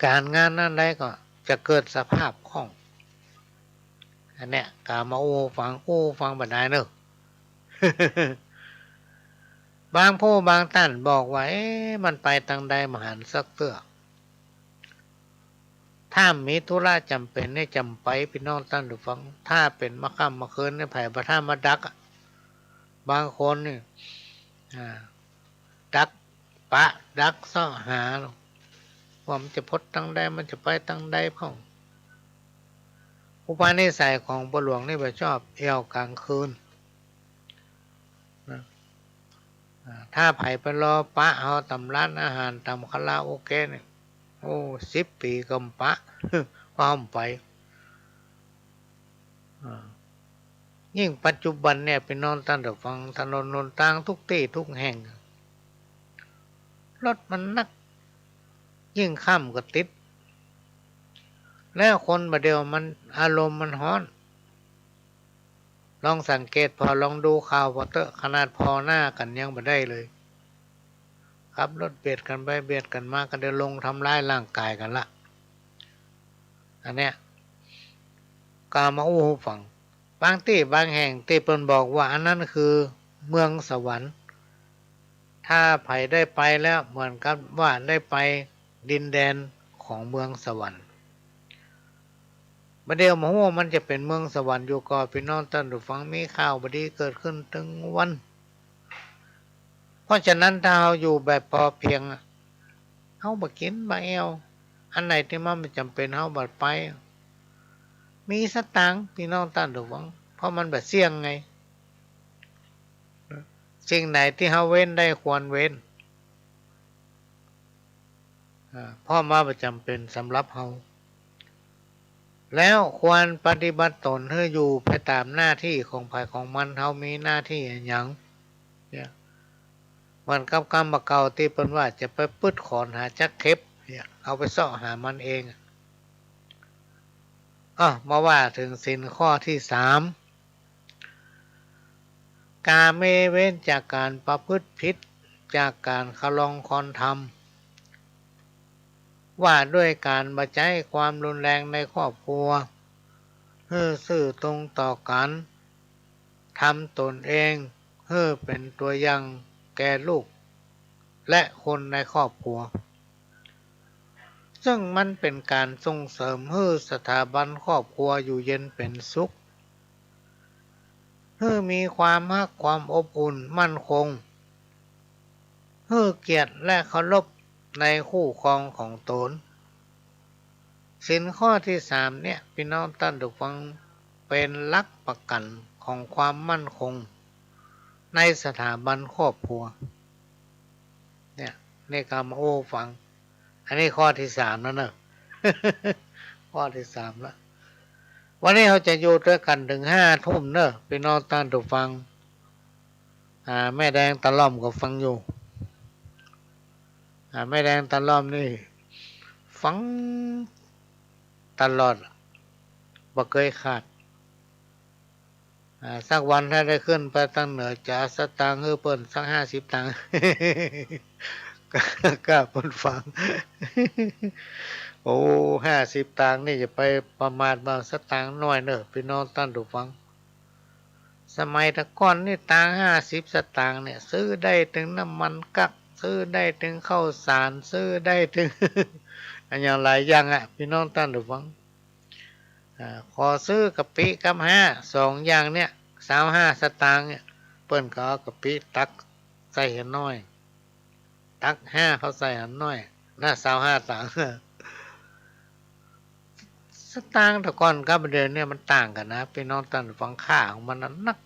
การงานนั้นได้ก็จะเกิดสภาพคล่องอันเนี้ยกามาฟังบันไดเนอะ บางผู้บางท่านบอกว่ามันไปทางใดมหันสักเตื้อถ้ามีธุระจำเป็นให้จำไปพี่น้องท่านดูฟังถ้าเป็นมะค่ำมะคืนในไผ่ประท่ามาดักบางคนนี่ดักปะดักซ่อหาว่ามันจะพดตั้งใดมันจะไปตั้งใดพ่องอุปนิสัยของพ่อหลวงนี่ไปชอบเที่ยวกลางคืนถ้าไผ่ไปรอปะเอาตำร้านอาหารตำคาราโอเกะเนี่ย10 ปีกำปะ ความไปยิ่งปัจจุบันเนี่ยไปนอนตั้งแต่ฟังถนนนนทางทุกที่ทุกแห่งรถมันนักยิ่งค่ำก็ติดแล้วคนประเดียวมันอารมณ์มันฮ้อนลองสังเกตพอลองดูข่าวพอเตอะขนาดพอหน้ากันยังไม่ได้เลยขับรถเบียดกันไปเบียดกันมาก็เดินลงทำร้ายร่างกายกันละอันเนี้ยกามาอู้ฟังบางที่บางแห่งที่เปิ้นบอกว่าอันนั้นคือเมืองสวรรค์ถ้าไผได้ไปแล้วเหมือนกับว่าได้ไปดินแดนของเมืองสวรรค์ประเดี๋ยวมาว่ามันจะเป็นเมืองสวรรค์อยู่ก่อพี่น้องท่านผู้ฟังมีข่าวบดีเกิดขึ้นถึงวันเพราะฉะนั้นถ้าเราอยู่แบบพอเพียงเฮาบ่กินบ่แอวอันไหนที่มันไม่จำเป็นเฮาบ่ไปมีสตางค์พี่น้องท่านผู้ฟังเพราะมันแบบเสี่ยงไงสิ่งไหนที่เฮาเว้นได้ควรเว้นเพราะมาประจำเป็นสำหรับเฮาแล้วควรปฏิบัติตนให้อยู่ไปตามหน้าที่ของภายของมันเฮามีหน้าที่อย่างเนี่ยมันกับกรรมเก่าที่เป็นว่าจะไปปึดขอนหาจักเข็บเนี่ยเอาไปซ่อหามันเองมาว่าถึงศีลข้อที่3 กาเมเว้นจากการประพฤติผิดจากการคลองคอนธรรมว่าด้วยการบัใช้ความรุนแรงในครอบครัวซื่อตรงต่อกันทำตนเองเป็นตัวอย่างแก่ลูกและคนในครอบครัวซึ่งมันเป็นการส่งเสริมให้สถาบันครอบครัวอยู่เย็นเป็นสุขให้มีความรักความอบอุ่นมั่นคงให้เกียรติและเคารพในคู่ครองของตนสินข้อที่3เนี่ยพี่น้องท่านผู้ฟังเป็นหลักประกันของความมั่นคงในสถาบันครอบครัวเนี่ยในกามาโอ้ฟังอันนี้ข้อที่3แล้วเนอะ ข้อที่3แล้ววันนี้เราจะอยู่ด้วยกันถึง5 ทุ่มเนอะพี่น้องท่านผู้ฟังแม่แดงตะล่อมก็ฟังอยู่แม่แดงตะล่อมนี่ฟังตลอดบ่เคยขาดสักวันถ้าได้ขึ้นไปตั้งเหนือจะสตางค์เปิ้นสัก50 ตังค์ กล้าเปิ้นฟัง โอ้50 ตังค์นี่จะไปประมาณบางสตางค์น้อยเนอะพี่น้องท่านผู้ฟังสมัยแต่ก่อนนี่ตังค์50 สตางค์เนี่ยซื้อได้ถึงน้ำมันกักซื้อได้ถึงข้าวสารซื้อได้ถึง อันอย่างหลายอย่างพี่น้องท่านผู้ฟังขอซื้อกะปิกับ2 อย่างเนี่ย25 สตางค์เนี่ยเปิ้นก็เอากะปิตักใส่ให้น้อยตักเขาใส่ให้น้อยน่า25 ตังค์ สตางค์แต่ก่อนกับเดี๋ยวนี้มันต่างกันนะพี่น้องท่านฟังค่าของมันนั้นนัก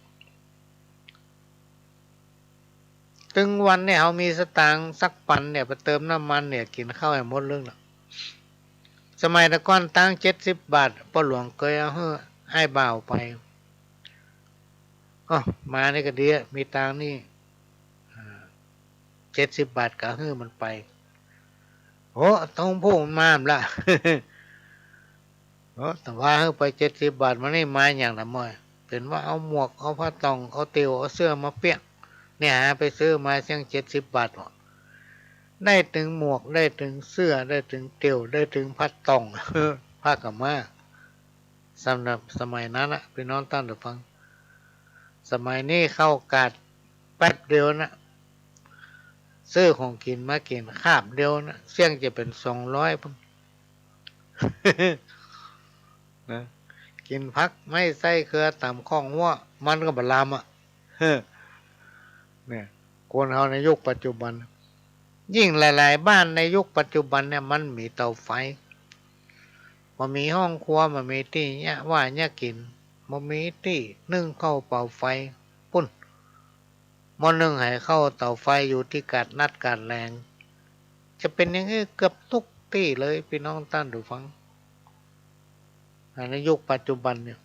ถึงวันเนี่ยเขามีสตางค์สักปันเนี่ยไปเติมน้ำมันเนี่ยกินข้าวให้หมดเรื่องละสมัยแต่ก่อนตังค์70 บาทพ่อหลวงเคยเอาให้บ่าวไปมานี่ก็ดีมีตังค์นี่70 บาทก็ให้มันไปโอ้ต้องพูดมามละแต่ว่าให้ไป70 บาทมันนี่มาอย่างละม้อยเป็นว่าเอาหมวกเอาผ้าตองเอาเตียวเอาเสื้อมาเปี้ยเนี่ยไปซื้อมาเสียง70 บาทได้ถึงหมวกได้ถึงเสื้อได้ถึงเตียวได้ถึงผ้าตองผ้ากำมะสำหรับสมัยนั้นนะพี่น้องท่านผู้ฟังสมัยนี้เข้ากาดแป๊บเดียวนะซื้อของกินมากินคาบเดียวนะเสี่ยงจะเป็น200พุ่น นะกินพักไม่ใส่เครือต่ำข้องหัวมันก็บลามเนี่ยคนเขาในยุคปัจจุบันยิ่งหลายๆบ้านในยุคปัจจุบันเนี่ยมันมีเตาไฟมันมีห้องครัวมันมีที่เนี่ยว่าเนี่ยกินมันมีที่นึ่งข้าวเป่าไฟปุ่นมันนึ่งให้เข้าเตาไฟอยู่ที่กาดนัดกาดแรงจะเป็นอย่างนี้เกือบทุกที่เลยพี่น้องท่านผู้ฟังในยุคปัจจุบันเนี่ย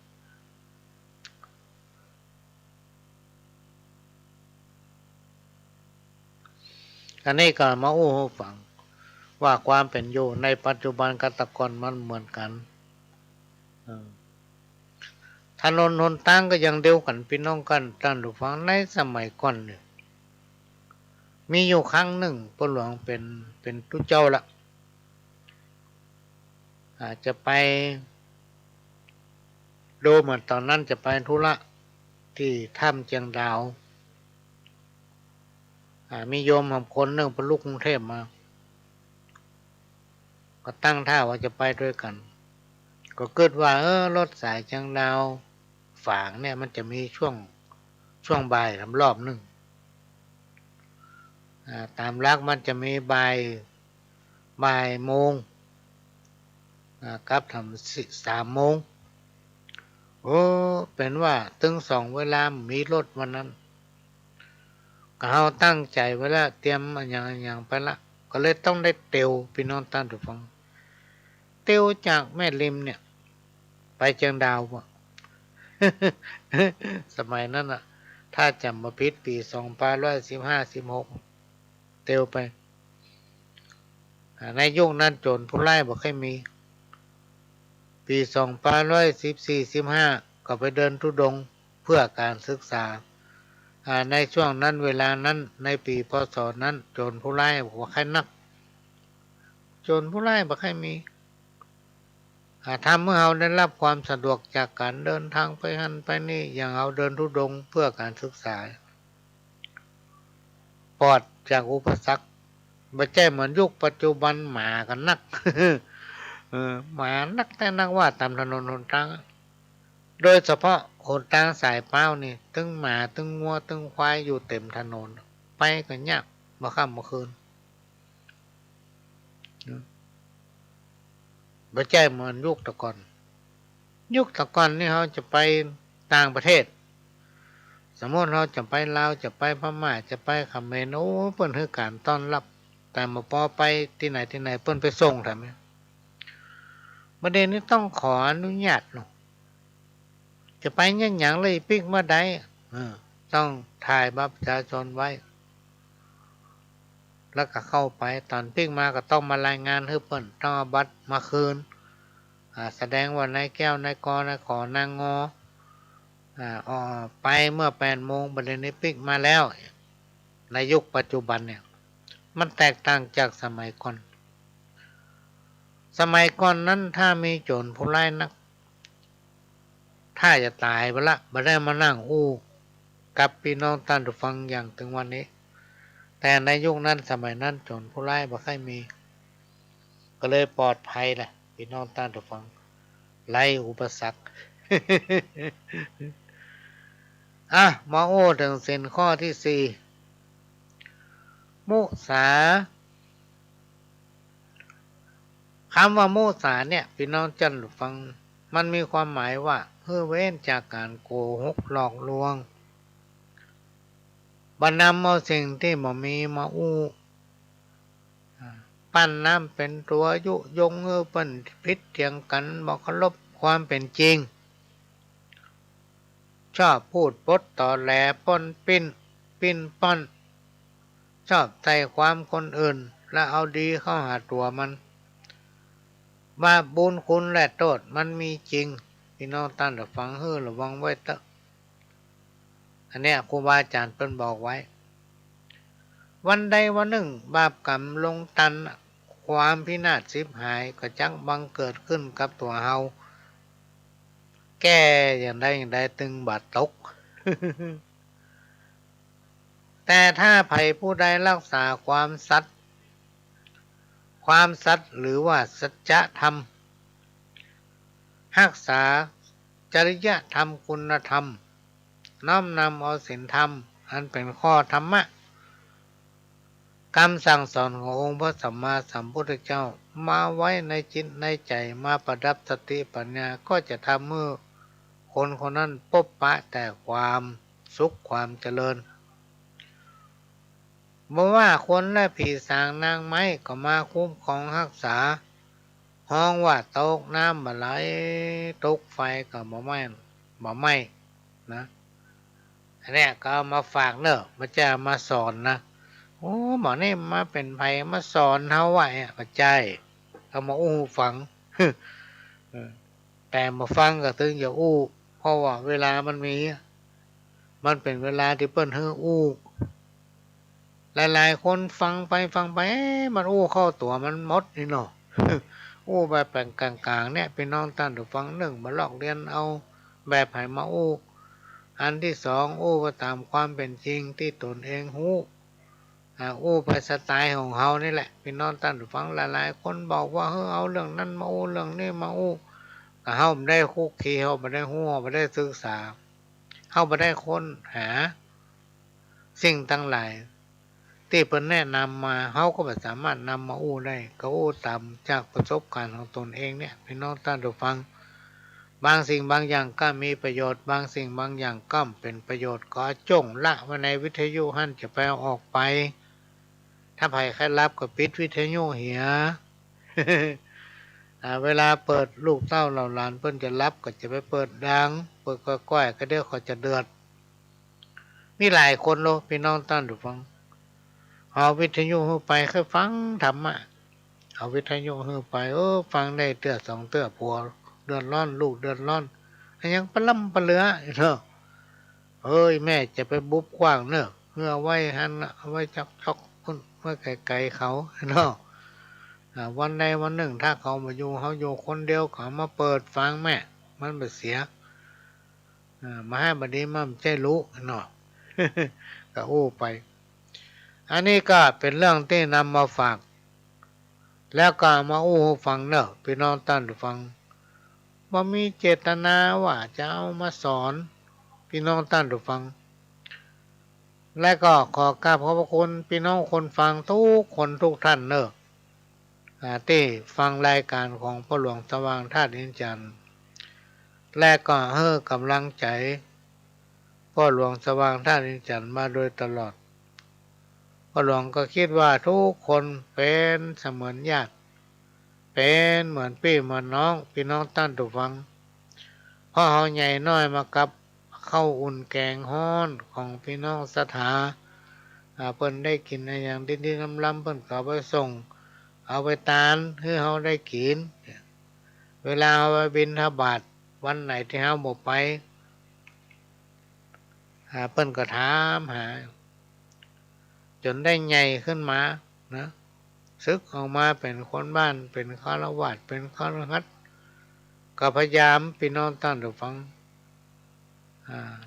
อันนี้ก็มาอู้ให้ฟังว่าความเป็นอยู่ในปัจจุบันกับแต่ก่อนมันเหมือนกันถนนหนทางก็ยังเดียวกันพี่น้องกันท่านผู้ฟังในสมัยก่อนเนี่ยมีอยู่ครั้งหนึ่งพ่อหลวงเป็นทุเจ้าละอาจจะไปดูเหมือนตอนนั้นจะไปธุระที่ถ้ำเจียงดาวมีโยมของคนหนึ่งเป็นลูกกรุงเทพมาก็ตั้งท่าว่าจะไปด้วยกันก็เกิดว่ารถสายเชียงดาวฝางเนี่ยมันจะมีช่วงบ่ายรอบหนึ่งตามลักมันจะมีบ่ายโมงกับทำ3 โมงเป็นว่าถึง2 เวลามีรถวันนั้นก็เราตั้งใจไว้แล้วเตรียมอย่างไปละก็เลยต้องได้เตียวพี่น้องท่านผู้ฟังเตียวจากแม่ริมเนี่ยไปเชียงดาวสมัยนั้นถ้าจำมาผิดปี2515-16เตียวไปในยุคนั้นโจรผู้ร้ายบ่เคยมีปี2514-15ก็ไปเดินธุดงค์เพื่อการศึกษา ในช่วงนั้นเวลานั้นในปีพศนั้นโจรผู้ร้ายบ่ใครนักโจรผู้ร้ายบ่ใครมีทำเมื่อเราได้รับความสะดวกจากการเดินทางไปหันไปนี่อย่างเราเดินธุดงค์เพื่อการศึกษาปลอดจากอุปสรรคไม่ใช่เหมือนยุคปัจจุบันหมากันนัก หมานักแต่นักว่าตามถนนหนทางโดยเฉพาะหนทางสายเป้านี่ตึงหมาตึงงัวตึงควายอยู่เต็มถนนไปก็ยากบ่ค่ำบ่คืนไม่ใช่เหมือนยุคแต่ก่อนยุคแต่ก่อนนี่เขาจะไปต่างประเทศสมมติเราจะไปลาวจะไปพม่าจะไปเขมรโอ้เปิ้นให้การต้อนรับแต่มาพอไปที่ไหนที่ไหนเปิ้นไปส่งทำไมประเด็นนี้ต้องขออนุญาตเนาะจะไปยังหยังเลยปิกเมื่อใดต้องถ่ายบัตรประชาชนไว้แล้วก็เข้าไปตอนปิกมาก็ต้องมารายงานให้เปิ้นต้องเอาบัตรมาคืนแสดงว่านายแก้วนายกนายขอนางงอไปเมื่อ8 โมงประเด็นนี้ปิกมาแล้วในยุคปัจจุบันเนี่ยมันแตกต่างจากสมัยก่อนสมัยก่อนนั้นถ้ามีโจรผู้ร้ายนักถ้าจะตายไปละไม่ได้มานั่งอู้กับพี่น้องท่านผู้ฟังอย่างถึงวันนี้แต่ในยุคนั้นสมัยนั้นโจรผู้ร้ายบ่ค่อยมีก็เลยปลอดภัยแหละพี่น้องท่านผู้ฟังไล่อุปสรรค มาโอ้ถึงเส้นข้อที่4มุสาคำว่ามุสาเนี่ยพี่น้องท่านผู้ฟังมันมีความหมายว่าเพื่อเว้นจากการโกหกหลอกลวงบันนำเอาสิ่งที่บ่มีมาอู้ปั้นน้ำเป็นตัวยุยงเปิ้นพิษเถียงกันบอกเคารพความเป็นจริงชอบพูดปดต่อแหลป้นปิ้นป้อนชอบใส่ความคนอื่นและเอาดีเข้าหาตัวมันว่าบุญคุณและโทษมันมีจริงพี่น้องท่านฟังระวังไว้เถอะอันเนี้ยครูบาอาจารย์เพิ่นบอกไว้วันใดวันหนึ่งบาปกรรมลงตันความพินาศสิบหายก็จักบังเกิดขึ้นกับตัวเฮาแก้อย่างใดตึงบาดตก แต่ถ้าไผผู้ใดรักษาความสัตย์หรือว่าสัจธรรมรักษาจริยธรรมคุณธรรมน้อมนำเอาศีลธรรมอันเป็นข้อธรรมะคำสั่งสอนขององค์พระสัมมาสัมพุทธเจ้ามาไว้ในจิตในใจมาประดับสติปัญญาก็จะทำเมื่อคนคนนั้นพบปะแต่ความสุขความเจริญบ่ว่าคนและผีสางนางไม้ก็มาคุ้มครองรักษาห้องว่าตกน้ำบ่ไหลตกไฟก็บ่ไหม้นะอันนี้ก็เอามาฝากเนอะมันจะมาสอนนะโอ้หมอนี่มาเป็นไผมาสอนเฮาไว้ปัจจัยเอามาอู้ฟัง แต่มาฟังก็ถึงจะอู้เพราะว่าเวลามันมีมันเป็นเวลาที่เปิ้นให้อู้หลายๆคนฟังไปมันอู้เข้าตัวมันหมดนี่เนาะ อู้แบบแปลงกลางๆเนี่ยพี่น้องท่านผู้ฟังหนึ่งมาลอกเรียนเอาแบบให้มาอู้อันที่สองอู้ไปตามความเป็นจริงที่ตนเองฮู้อู้ไปสไตล์ของเฮานี่แหละพี่น้องท่านผู้ฟังหลายๆคนบอกว่าเอาเรื่องนั้นมาอู้เรื่องนี้มาอู้ก็เฮาไม่ได้คุกคีเฮาไม่ได้ฮู้ไม่ได้ศึกษาเฮาไม่ได้ค้นหาสิ่งทั้งหลายที่เพิ่นแนะนำมาเฮาก็ไม่สามารถนำมาอู้ได้ก็อู้ตามจากประสบการณ์ของตนเองเนี่ยพี่น้องท่านผู้ฟังบางสิ่งบางอย่างก็มีประโยชน์บางสิ่งบางอย่างก็เป็นประโยชน์ก็จงละไว้ในวิทยุหั่นจะไปเอาออกไปถ้าไผใครรับก็ปิดวิทยุเหีย เวลาเปิดลูกเต้าเหล่าหลานเพิ่นจะรับก็จะไปเปิดดังเปิดก้อยๆก็เดี๋ยวเขาจะเดือดมีหลายคนโลพี่น้องท่านผู้ฟังเอาวิทยุเข้าไปค่อยฟังธรรมะเอาวิทยุเข้าไปฟังได้เตื้อสองเตื้อผัวเดือดร้อนลูกเดือดร้อนยังปะล่ำปะเหลือเนาะ เอ้ยแม่จะไปบุบกว้างเนอะเพื่อไว้หันเอาไว้จักชอกพุ่นเมื่อไกลๆเขาเนาะวันใดวันหนึ่งถ้าเขามาอยู่เขาอยู่คนเดียวเขามาเปิดฟังแม่มันไปเสียมาให้บัดนี้มั่มใจรู้เนาะ ก็อู้ไปอันนี้ก็เป็นเรื่องที่นำมาฝากแล้วก็มาอู้ฟังเนอะพี่น้องท่านฟังว่ามีเจตนาว่าจะเอามาสอนพี่น้องท่านฟังและก็ขอกราบขอบพระคุณพี่น้องคนฟังทุกคนทุกท่านเนอะที่ฟังรายการของพ่อหลวงสว่างธาตุอินทร์จันทร์และก็ให้กำลังใจพ่อหลวงสว่างธาตุอินทร์จันทร์มาโดยตลอดพ่อหลวงก็คิดว่าทุกคนเป็นเสมือนญาติเป็นเหมือนพี่เหมือนน้องพี่น้องท่านทุกฟังพ่อเฮาใหญ่น้อยมากับข้าวอุ่นแกงฮ้อนของพี่น้องสถาเพิ่นได้กินอย่างดีๆล้ำๆเพิ่นก็เอาไปส่งเอาไปตานให้เฮาได้กินเวลาเอาไปบิณฑบาตวันไหนที่เฮาบ่ไปเพิ่นก็ถามหาจนได้ใหญ่ขึ้นมานะศึกออกมาเป็นคนบ้านเป็นฆราวาสเป็นฆรหัสถ์ก็พยายามพี่น้องท่านผู้ฟัง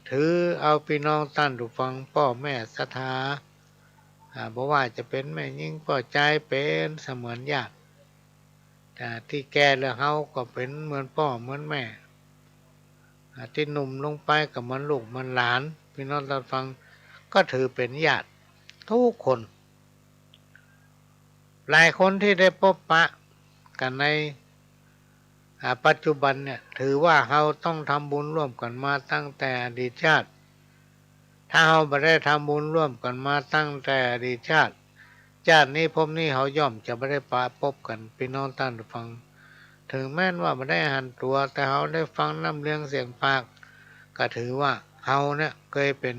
ถือเอาพี่น้องท่านผู้ฟังพ่อแม่ศรัทธาบอกว่าจะเป็นแม่ยิ่งพ่อใจเป็นเสมือนญาติแต่ที่แก่แล้วเขาก็เป็นเหมือนพ่อเหมือนแม่ที่หนุ่มลงไปกับมันลูกมันหลานพี่น้องท่านฟังก็ถือเป็นญาติทุกคนหลายคนที่ได้พบปะกันในปัจจุบันเนี่ยถือว่าเราต้องทำบุญร่วมกันมาตั้งแต่อดีตชาติถ้าเราไม่ได้ทำบุญร่วมกันมาตั้งแต่อดีตชาตินี้พบนี้เขาย่อมจะไม่ได้ปะพบกันพี่น้องท่านฟังถึงแม้ว่าไม่ได้หันตัวแต่เขาได้ฟังน้ำเลี้ยงเสียงปากก็ถือว่าเขาเนี่ยเคยเป็น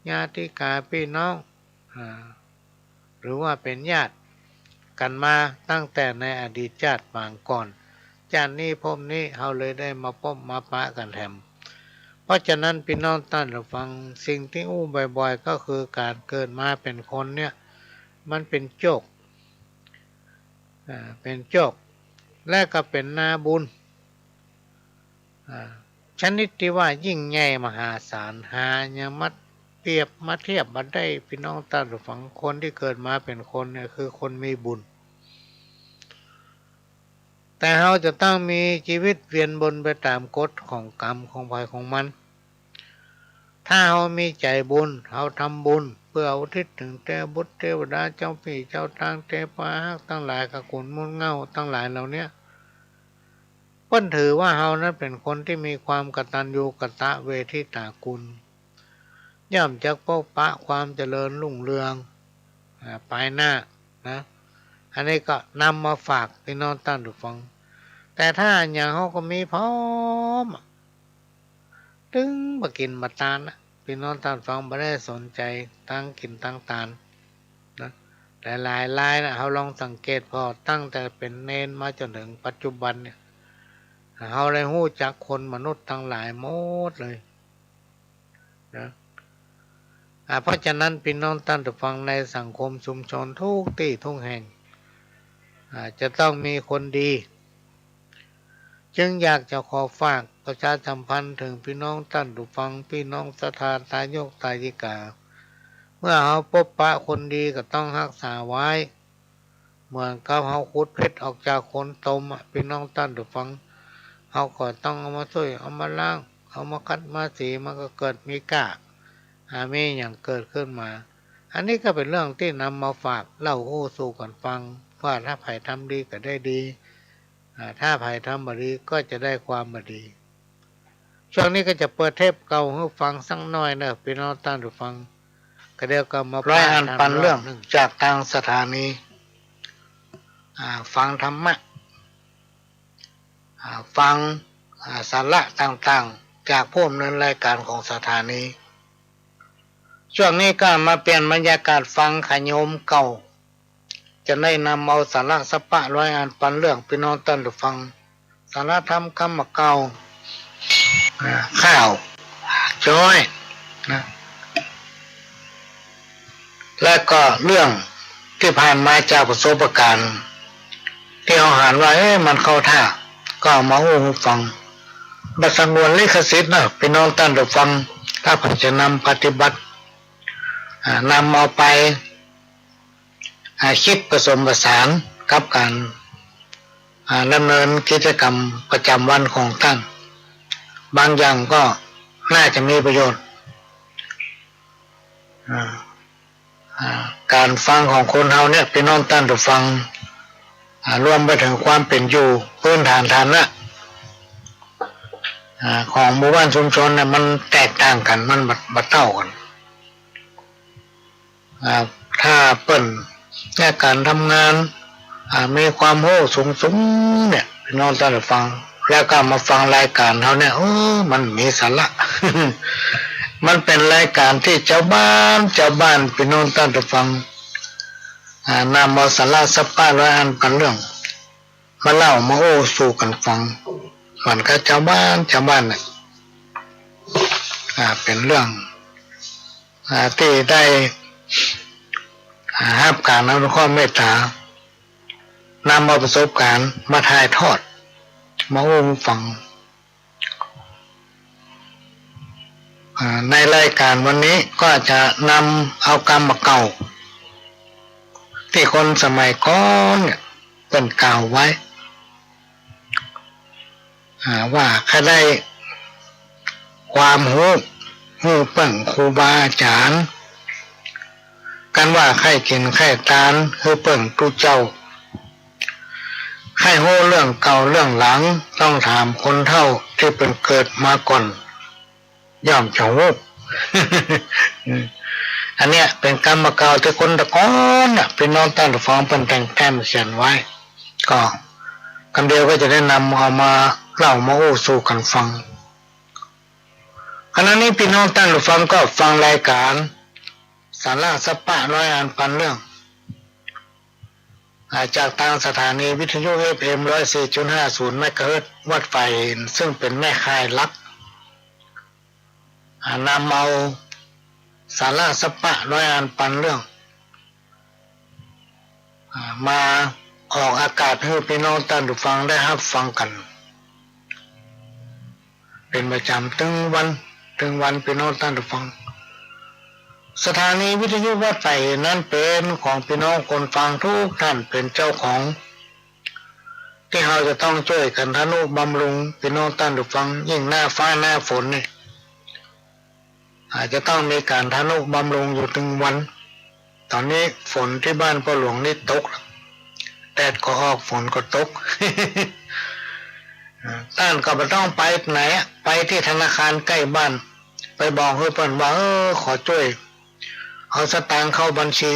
ญาติกาพี่น้องหรือว่าเป็นญาติกันมาตั้งแต่ในอดีตชาติปางก่อนนี้พบนี้เขาเลยได้มาพบมาปะกันแถมเพราะฉะนั้นพี่น้องท่านฟังสิ่งที่อู้บ่อยๆก็คือการเกิดมาเป็นคนเนี่ยมันเป็นโจกเป็นโจกและก็เป็นนาบุญชนิดที่ว่ายิ่งใหญ่มหาศาลหายังมัดเปรียบมาเทียบมาได้พี่น้องท่านฟังคนที่เกิดมาเป็นคนเนี่ยคือคนมีบุญแต่เราจะต้องมีชีวิตเวียนวนไปตามกฎของกรรมของภัยของมันถ้าเรามีใจบุญเราทำบุญเพื่ออุทิศถึงเทพบุตรเทวดาเจ้าพี่เจ้าทางเทพาหักทั้งหลายกับขุนมูลเงาทั้งหลายเหล่านี้เพิ่นถือว่าเรานั้นเป็นคนที่มีความกตัญญูกตเวทิตาคุณย่อมจะพบปะความเจริญรุ่งเรืองไปหน้านะอันนี้ก็นำมาฝากพี่น้องท่านผู้ฟังแต่ถ้าอย่างเขาก็มีพร้อมตึงมากินมาตาลนะพี่น้องท่านฟังไม่ได้สนใจตั้งกินตั้งตาลนะแต่หลายรายนะเขาลองสังเกตพอตั้งแต่เป็นเนนมาจนถึงปัจจุบันเนี่ยเขาเลยหู้จักคนมนุษย์ทั้งหลายหมดเลยนะเพราะฉะนั้นพี่น้องท่านฟังในสังคมชุมชนทุกที่ทุกแห่งจะต้องมีคนดีจึงอยากจะขอฝากประชาสัมพันธ์ถึงพี่น้องท่านผู้ฟังพี่น้องศรัทธาทายกทายิกาเมื่อเขาพบปะคนดีก็ต้องรักษาไว้เหมือนกับเขาขุดเพชรออกจากคนตมพี่น้องท่านผู้ฟังเขาก็ต้องเอามาช่วยเอามาล้างเอามาคัดมาสีมันก็เกิดมีกากมีอย่างเกิดขึ้นมาอันนี้ก็เป็นเรื่องที่นำมาฝากเล่าสู่กันฟังว่าถ้าใครทำดีก็ได้ดีถ้าใครทำบดีก็จะได้ความบดีช่วงนี้ก็จะเปิดเทปเก่าให้ฟังสักหน่อยนะพี่น้องท่านผู้ฟังก็เดี๋ยวก็มาร้อยอ่านปันเรื่องจากทางสถานีฟังธรรมะฟังสาระต่างๆจากผู้ดำเนินรายการของสถานีช่วงนี้ก็มาเปลี่ยนบรรยากาศฟังขยมเก่าจะได้นำเอาสาระสัพพะร้อยอ่านปันเรื่องพี่น้องท่านผู้ฟังสาระธรรมคำเก่าข้าวจ้อย นะและก็เรื่องที่ผ่านมาจากประสบการณ์ที่เอาหารว่ามันเข้าท่าก็มาหูฟังบัสงวนลิขสิทธิ์นะพี่น้องท่านได้ฟังถ้าผมจะนำปฏิบัตินำเอาไปคิดผสมผสานกับการดำเนินกิจกรรมประจำวันของท่านบางอย่างก็น่าจะมีประโยชน์การฟังของคนเฮาเนี่ยพี่น้องท่านได้ฟังรวมไปถึงความเป็นอยู่พื้นฐานฐานะของหมู่บ้านชุมชนเนี่ยมันแตกต่างกันมันบัดเท่ากันถ้าเปิ้นในการทำงานมีความโหสูงเนี่ยพี่น้องท่านได้ฟังแล้วก็มาฟังรายการเขาเนี่ยมันมีสาระ มันเป็นรายการที่เจ้าบ้านพี่น้องท่านได้ฟังนำเอาสาระสัปปะร้อยอันกันเรื่องมาเล่ามาสู่กันฟังมันก็เจ้าบ้านเนี่ยเป็นเรื่องที่ได้รับการอนุเคราะห์เมตตานำเอาประสบการณ์มาถ่ายทอดมาฟังในรายการวันนี้ก็จะนำเอากรรมเก่าที่คนสมัยก่อนเนี่ยเป็นกล่าวไว้ว่าใครได้ความหูเปิ่งครูบาอาจารย์กันว่าใครกินใครตานเปิ่งตู้เจ้าใครโหเรื่องเก่าเรื่องหลังต้องถามคนเฒ่าที่เป็นเกิดมาก่อนย่อมจะหู อันเนี้ยเป็นกรรมเก่าที่คนตะก้อนเป็นน้องตั้งฟ้องเป็นแต่งแต้มเขียนไว้ก็คำเดียวก็จะได้นำเอามาเล่ามาสู่กันฟังขณะนี้พี่น้องตั้งฟังก็ฟังรายการสาระสัปปะร้อยอันพันเรื่องจากทางสถานีวิทยุ FM 104.50 เมกะเฮิรตซ์วัดไฟซึ่งเป็นแม่ค่ายลักนำเอาสาระสัปปะร้อยอันพันเรื่องมาออกอากาศให้พี่น้องท่านผู้ฟังได้รับฟังกันเป็นประจำถึงวันพี่น้องท่านผู้ฟังสถานีวิทยุวัดไผ่นั้นเป็นของพี่น้องคนฟังทุกท่านเป็นเจ้าของที่เราจะต้องช่วยกันทนุบำรุงพี่น้องท่านผู้ฟังยิ่งหน้าฟ้าหน้าฝนนี่อาจจะต้องมีการทนุบำรุงอยู่ถึงวันตอนนี้ฝนที่บ้านพ่อหลวงนี่ตกแดดก็ออกฝนก็ตก ท่านก็ไม่ต้องไปไหนไปที่ธนาคารใกล้บ้านไปบอกเพื่อนว่าขอช่วยเอาสตางค์เข้าบัญชี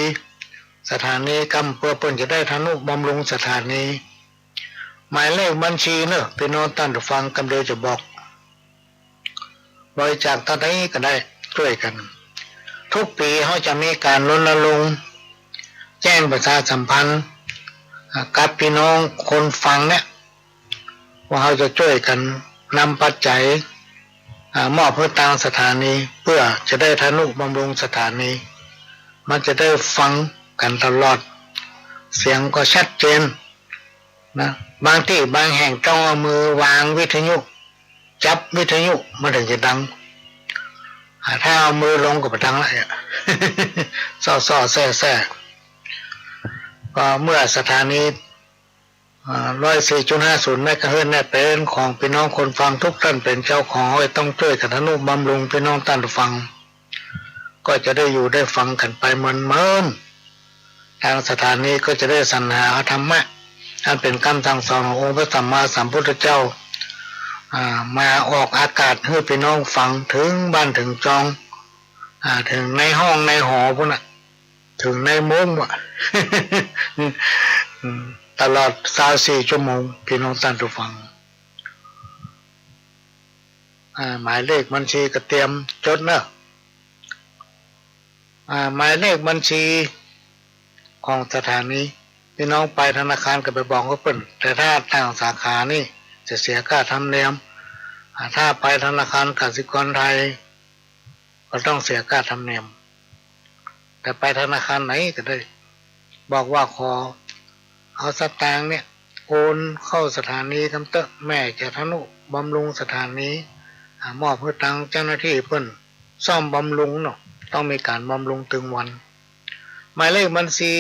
สถานีกำเพื่อเพิ่นจะได้ทนุบำรุงสถานีหมายเลขบัญชีเนอะพี่น้องท่านฟังกันเดียวจะบอกบริจาคเท่าไหร่ก็ได้ช่วยกันทุกปีเขาจะมีการรณรงค์แจ้งประชาสัมพันธ์กับพี่น้องคนฟังเนี่ยว่าเขาจะช่วยกันนำปัจจัยมอบเพื่อทางสถานีเพื่อจะได้ทนุบำรุงสถานีมันจะได้ฟังกันตลอดเสียงก็ชัดเจนนะบางที่บางแห่งต้องเอามือวางวิทยุจับวิทยุมันถึงจะดังถ้าเอามือลงก็ไม่ดังแล้ว ซ่อแซ่ก็เมื่อสถานี104.50 เมกะเฮิรตซ์เนี่ยเป็นของพี่น้องคนฟังทุกท่านเป็นเจ้าของต้องช่วยกันทนุบำรุงพี่น้องท่านฟังก็จะได้อยู่ได้ฟังกันไปเหมือนทางสถานีก็จะได้สรรหาธรรมะอันเป็นคำสั่งสอนขององค์พระสัมมาสัมพุทธเจ้ามาออกอากาศให้พี่น้องฟังถึงบ้านถึงจองถึงในห้องในหอพวกน่ะถึงในมุ้งว่ะ ตลอด24 ชั่วโมงพี่น้องท่านผู้ฟังหมายเลขบัญชีก็เตรียมจดเนอะหมายเลขบัญชีของสถานีพี่น้องไปธนาคารก็ไปบอกเขาเปิ่นแต่ถ้าทางสาขานี่จะเสียค่าธรรมเนียมถ้าไปธนาคารกสิกรไทย ก็ต้องเสียค่าธรรมเนียมแต่ไปธนาคารไหนก็ได้บอกว่าขอเอาสตางค์เนี่ยโอนเข้าสถานีทำเตอะแม่จะทนุบำรุงสถานีมอบให้ทางเจ้าหน้าที่เพิ่นซ่อมบำรุงเนาะต้องมีการบำรุงตึงวันหมายเลขบัญชี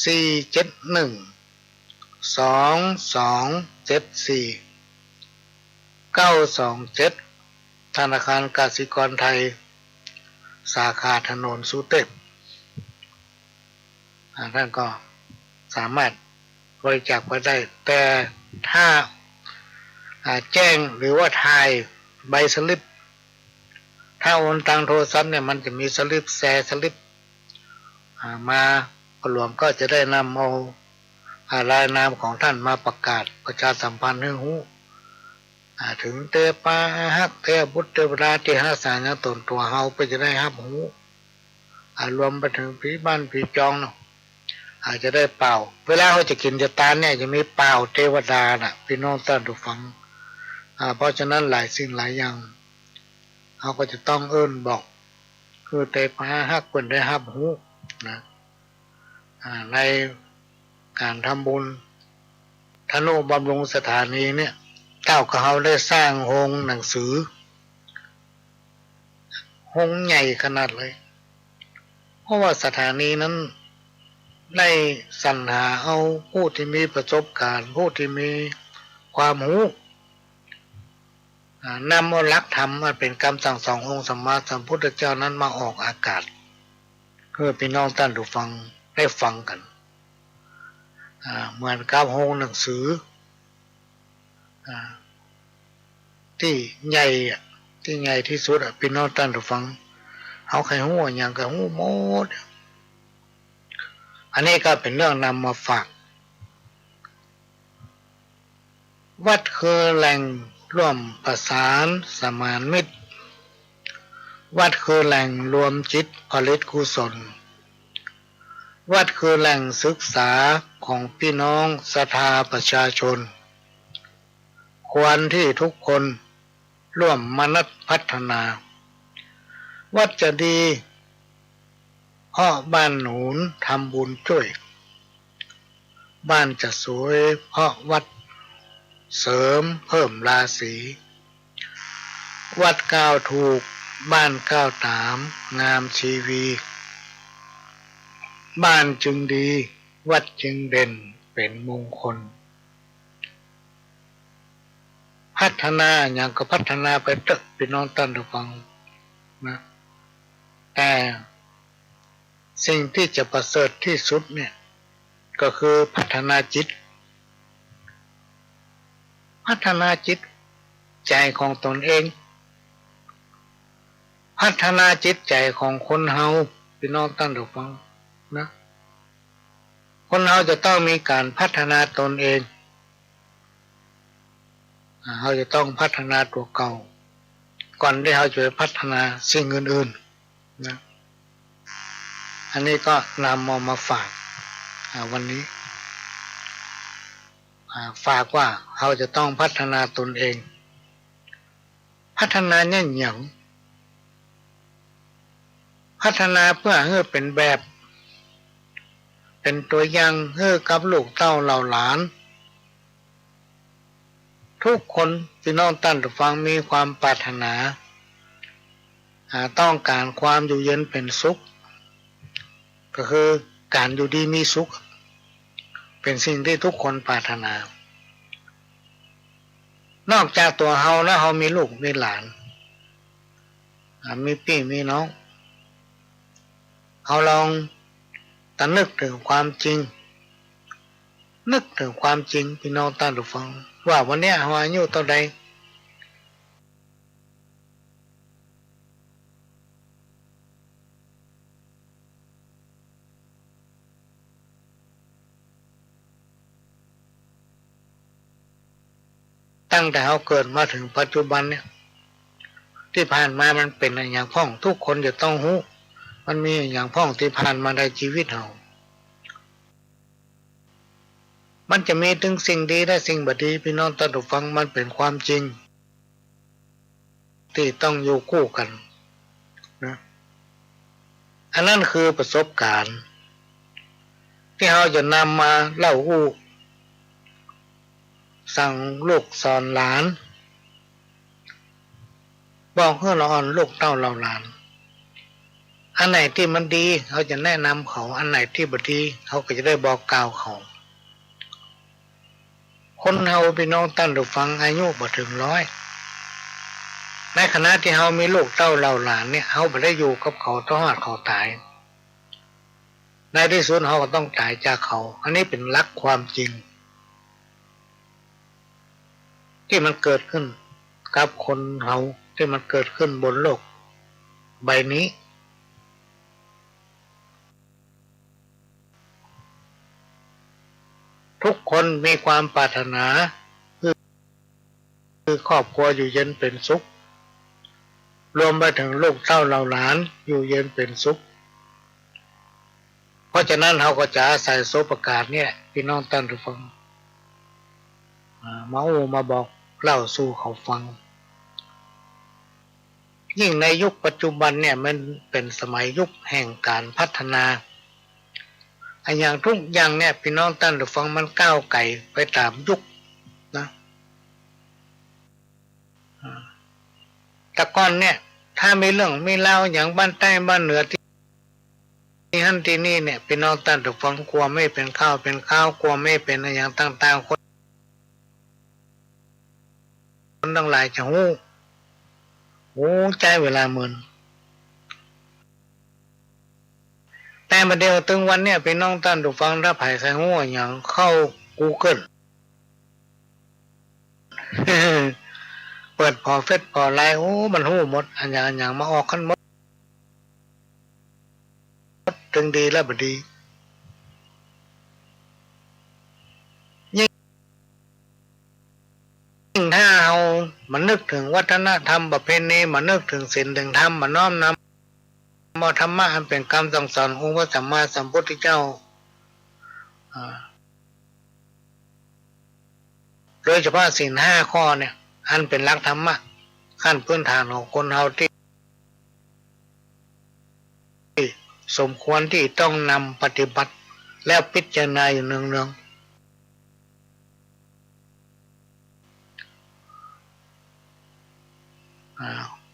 4712274 927ธนาคารกสิกรไทยสาขาถนนสุเทพท่านก็สามารถบริจาคไปได้แต่ถ้าแจ้งหรือว่าถ่ายใบสลิปถ้าโอนทางโทรศัพท์เนี่ยมันจะมีสลิปแชร์สลิปมาหลวงก็จะได้นำเอารายนามของท่านมาประกาศประชาสัมพันธ์ให้รู้ถึงเตปาฮักเทบุตรเทวดาที่หาสารตนตัวเฮาไปจะได้ฮับหูรวมไปถึงผีบ้านผีจองเนาะอาจจะได้เป่าเวลาเขาจะกินจะตานเนี่ยจะมีเป่าเทวดาน่ะพี่น้องท่านผู้ฟังเพราะฉะนั้นหลายสิ่งหลายอย่างเขาก็จะต้องเอิ้นบอกคือเตปาฮักเพิ่นได้ฮับหูนะในการทำบุญธนุบำรุงสถานีเนี่ยเจ้าเขาได้สร้างโรงหนังสือโรงใหญ่ขนาดเลยเพราะว่าสถานีนั้นได้สรรหาเอาผู้ที่มีประสบการณ์ผู้ที่มีความรู้นำเอาหลักธรรมมาเป็นคำสั่งสอนองค์สัมมาสัมพุทธเจ้านั้นมาออกอากาศเพื่อพี่น้องท่านผู้ฟังได้ฟังกันเหมือนกับโรงหนังสือที่ใหญ่ที่สุดพี่น้องท่านผู้ฟังเอาใครหู้อย่างกับหู้หมดอันนี้ก็เป็นเรื่องนำมาฝากวัดคือแหล่งร่วมประสานสมานมิตรวัดคือแหล่งรวมจิตผลิตกุศลวัดคือแหล่งศึกษาของพี่น้องศรัทธาประชาชนควรที่ทุกคนร่วมมนัสพัฒนาวัดจะดีเพราะบ้านหนุนทำบุญช่วยบ้านจะสวยเพราะวัดเสริมเพิ่มราศีวัดก้าวถูกบ้านก้าวตามงามชีวีบ้านจึงดีวัดจึงเด่นเป็นมงคลพัฒนาอย่างก็พัฒนาไปเถอะพี่น้องท่านผู้ฟังนะแต่สิ่งที่จะประเสริฐที่สุดเนี่ยก็คือพัฒนาจิตใจของตนเองพัฒนาจิตใจของคนเฮาพี่น้องท่านผู้ฟังนะคนเฮาจะต้องมีการพัฒนาตนเองเราจะต้องพัฒนาตัวเก่าก่อนที่เราจะพัฒนาสิ่งอื่นๆนะอันนี้ก็นำมาฝากวันนี้ฝากว่าเราจะต้องพัฒนาตนเองพัฒนาเนี่ยอย่างพัฒนาเพื่อให้เป็นแบบเป็นตัวอย่างให้กับลูกเต้าเหล่าหลานทุกคนพี่น้องท่านผู้ฟังมีความปรารถนาต้องการความอยู่เย็นเป็นสุขก็คือการอยู่ดีมีสุขเป็นสิ่งที่ทุกคนปรารถนานอกจากตัวเฮาแล้วเฮามีลูกมีหลานมีพี่มีน้องเอาลองนึกถึงความจริงพี่น้องท่านผู้ฟังว่าวันนี้เฮาอายุเท่าใดตั้งแต่เฮาเกิดมาถึงปัจจุบันเนี่ยที่ผ่านมามันเป็นอย่างพ้องทุกคนจะต้องรู้มันมีอย่างพ้องที่ผ่านมาในชีวิตเฮามันจะมีถึงสิ่งดีและสิ่งบ่ดีพี่น้องท่านผู้ฟังมันเป็นความจริงที่ต้องอยู่คู่กัน อันนั้นคือประสบการณ์ที่เราจะนำมาเล่าหู้สั่งลูกสอนหลานบอกให้เราอ่อนลูกเต้าเราหลานอันไหนที่มันดีเขาจะแนะนำเขาอันไหนที่บ่ดีเขาก็จะได้บอกกล่าวเขาคนเฮาพี่น้องตั้นดูฟังอายุบ่ถึง100ในขณะที่เฮามีลูกเต้าเราหลานเนี่ยเฮาบ่ได้อยู่กับเขาต้องหอดเขาตายในที่สุดเฮาก็ต้องตายจากเขาอันนี้เป็นหลักความจริงที่มันเกิดขึ้นกับคนเฮาที่มันเกิดขึ้นบนโลกใบนี้ทุกคนมีความปรารถนาคือครอบครัวอยู่เย็นเป็นสุขรวมไปถึงลูกเต้าเราหลานอยู่เย็นเป็นสุขเพราะฉะนั้นเราก็จะอาศัยโสประกาศเนี่ยพี่น้องท่านผู้ฟังมาบอกเล่าสู่เขาฟังยิ่งในยุคปัจจุบันเนี่ยมันเป็นสมัยยุคแห่งการพัฒนาอย่างทุกอย่างเนี่ยพี่น้องท่านผู้ฟังมันก้าวไกลไปตามยุคนะแต่ก่อนเนี่ยถ้ามีเรื่องมีเล่าอย่างบ้านใต้บ้านเหนือที่ฮั่นที่นี่เนี่ยพี่น้องท่านผู้ฟังกลัวไม่เป็นข้าวกลัวไม่เป็นอย่างต่างๆคนทั้งหลายจะหูใจเวลาหมื่นแต่ประเดี๋ยวถึงวันเนี่ยพี่น้องท่านผู้ฟังถ้าไผ่ใส่หัวอย่างเข้า Google เปิดพอเฟซพอไลน์มันหูหมดอันอย่างมาออกกันหมดถึงดีแล้วบ่ดียิ่งถ้าเอามันนึกถึงวัฒนธรรมประเพณีมันนึกถึงศีลถึงธรรมมันน้อมนำธรรมะอันเป็นคำสั่งสอนของพระสัมมาสัมพุทธเจ้าโดยเฉพาะศีล5 ข้อเนี่ยอันเป็นหลักธรรมะขั้นพื้นฐานของคนเฮาที่สมควรที่ต้องนำปฏิบัติแล้วพิจารณาอยู่เนืองๆ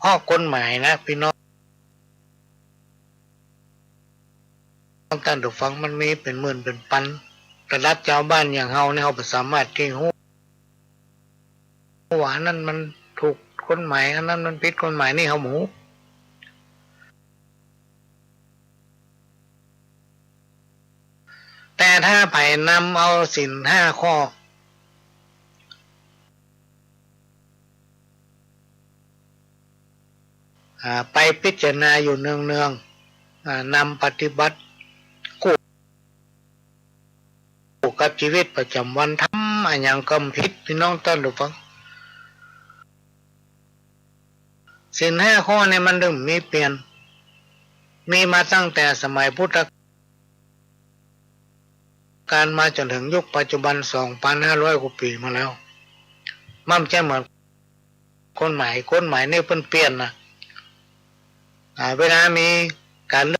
ข้อกฎหมายนะพี่น้องท่านผู้ฟังมันมีเป็นหมื่นเป็นพันระดับชาวบ้านอย่างเฮาเนี่ยเฮาบ่สามารถที่ฮู้ว่านั้นมันถูกกฎหมายอันนั้นมันผิดกฎหมายนี่เฮาหมูแต่ถ้าไผนำเอาศีล5 ข้อไปพิจารณาอยู่เนืองๆนำปฏิบัติคู่กับชีวิตประจำวันทำอย่างกำผิดพี่น้องท่านผู้ฟังศีล5 ข้อเนี่ยมันเริ่มมีเปลี่ยนมีมาตั้งแต่สมัยพุทธกาลมาจนถึงยุคปัจจุบัน 2,500 กว่าปีมาแล้วมันใช่เหมือนกฎหมายนี่เพิ่นเปลี่ยนนะเวลามีการเ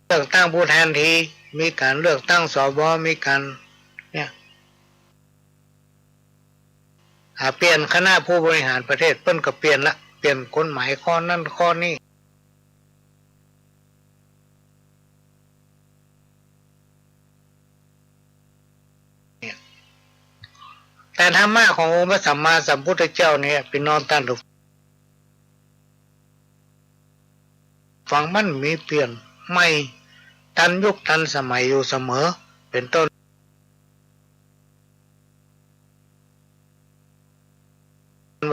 ลือกตั้งผู้แทนทีมีการเลือกตั้งสวมีการเนี่ยเปลี่ยนคณะผู้บริหารประเทศเพิ่นก็เปลี่ยนละเปลี่ยนกฎหมายข้อนั้นข้อนี้แต่ธรรมะขององค์พระสัมมาสัมพุทธเจ้าเนี่ยพี่น้องท่านผู้ฟังมันมีเปลี่ยนไม่ทันยุคทันสมัยอยู่เสมอเป็นต้น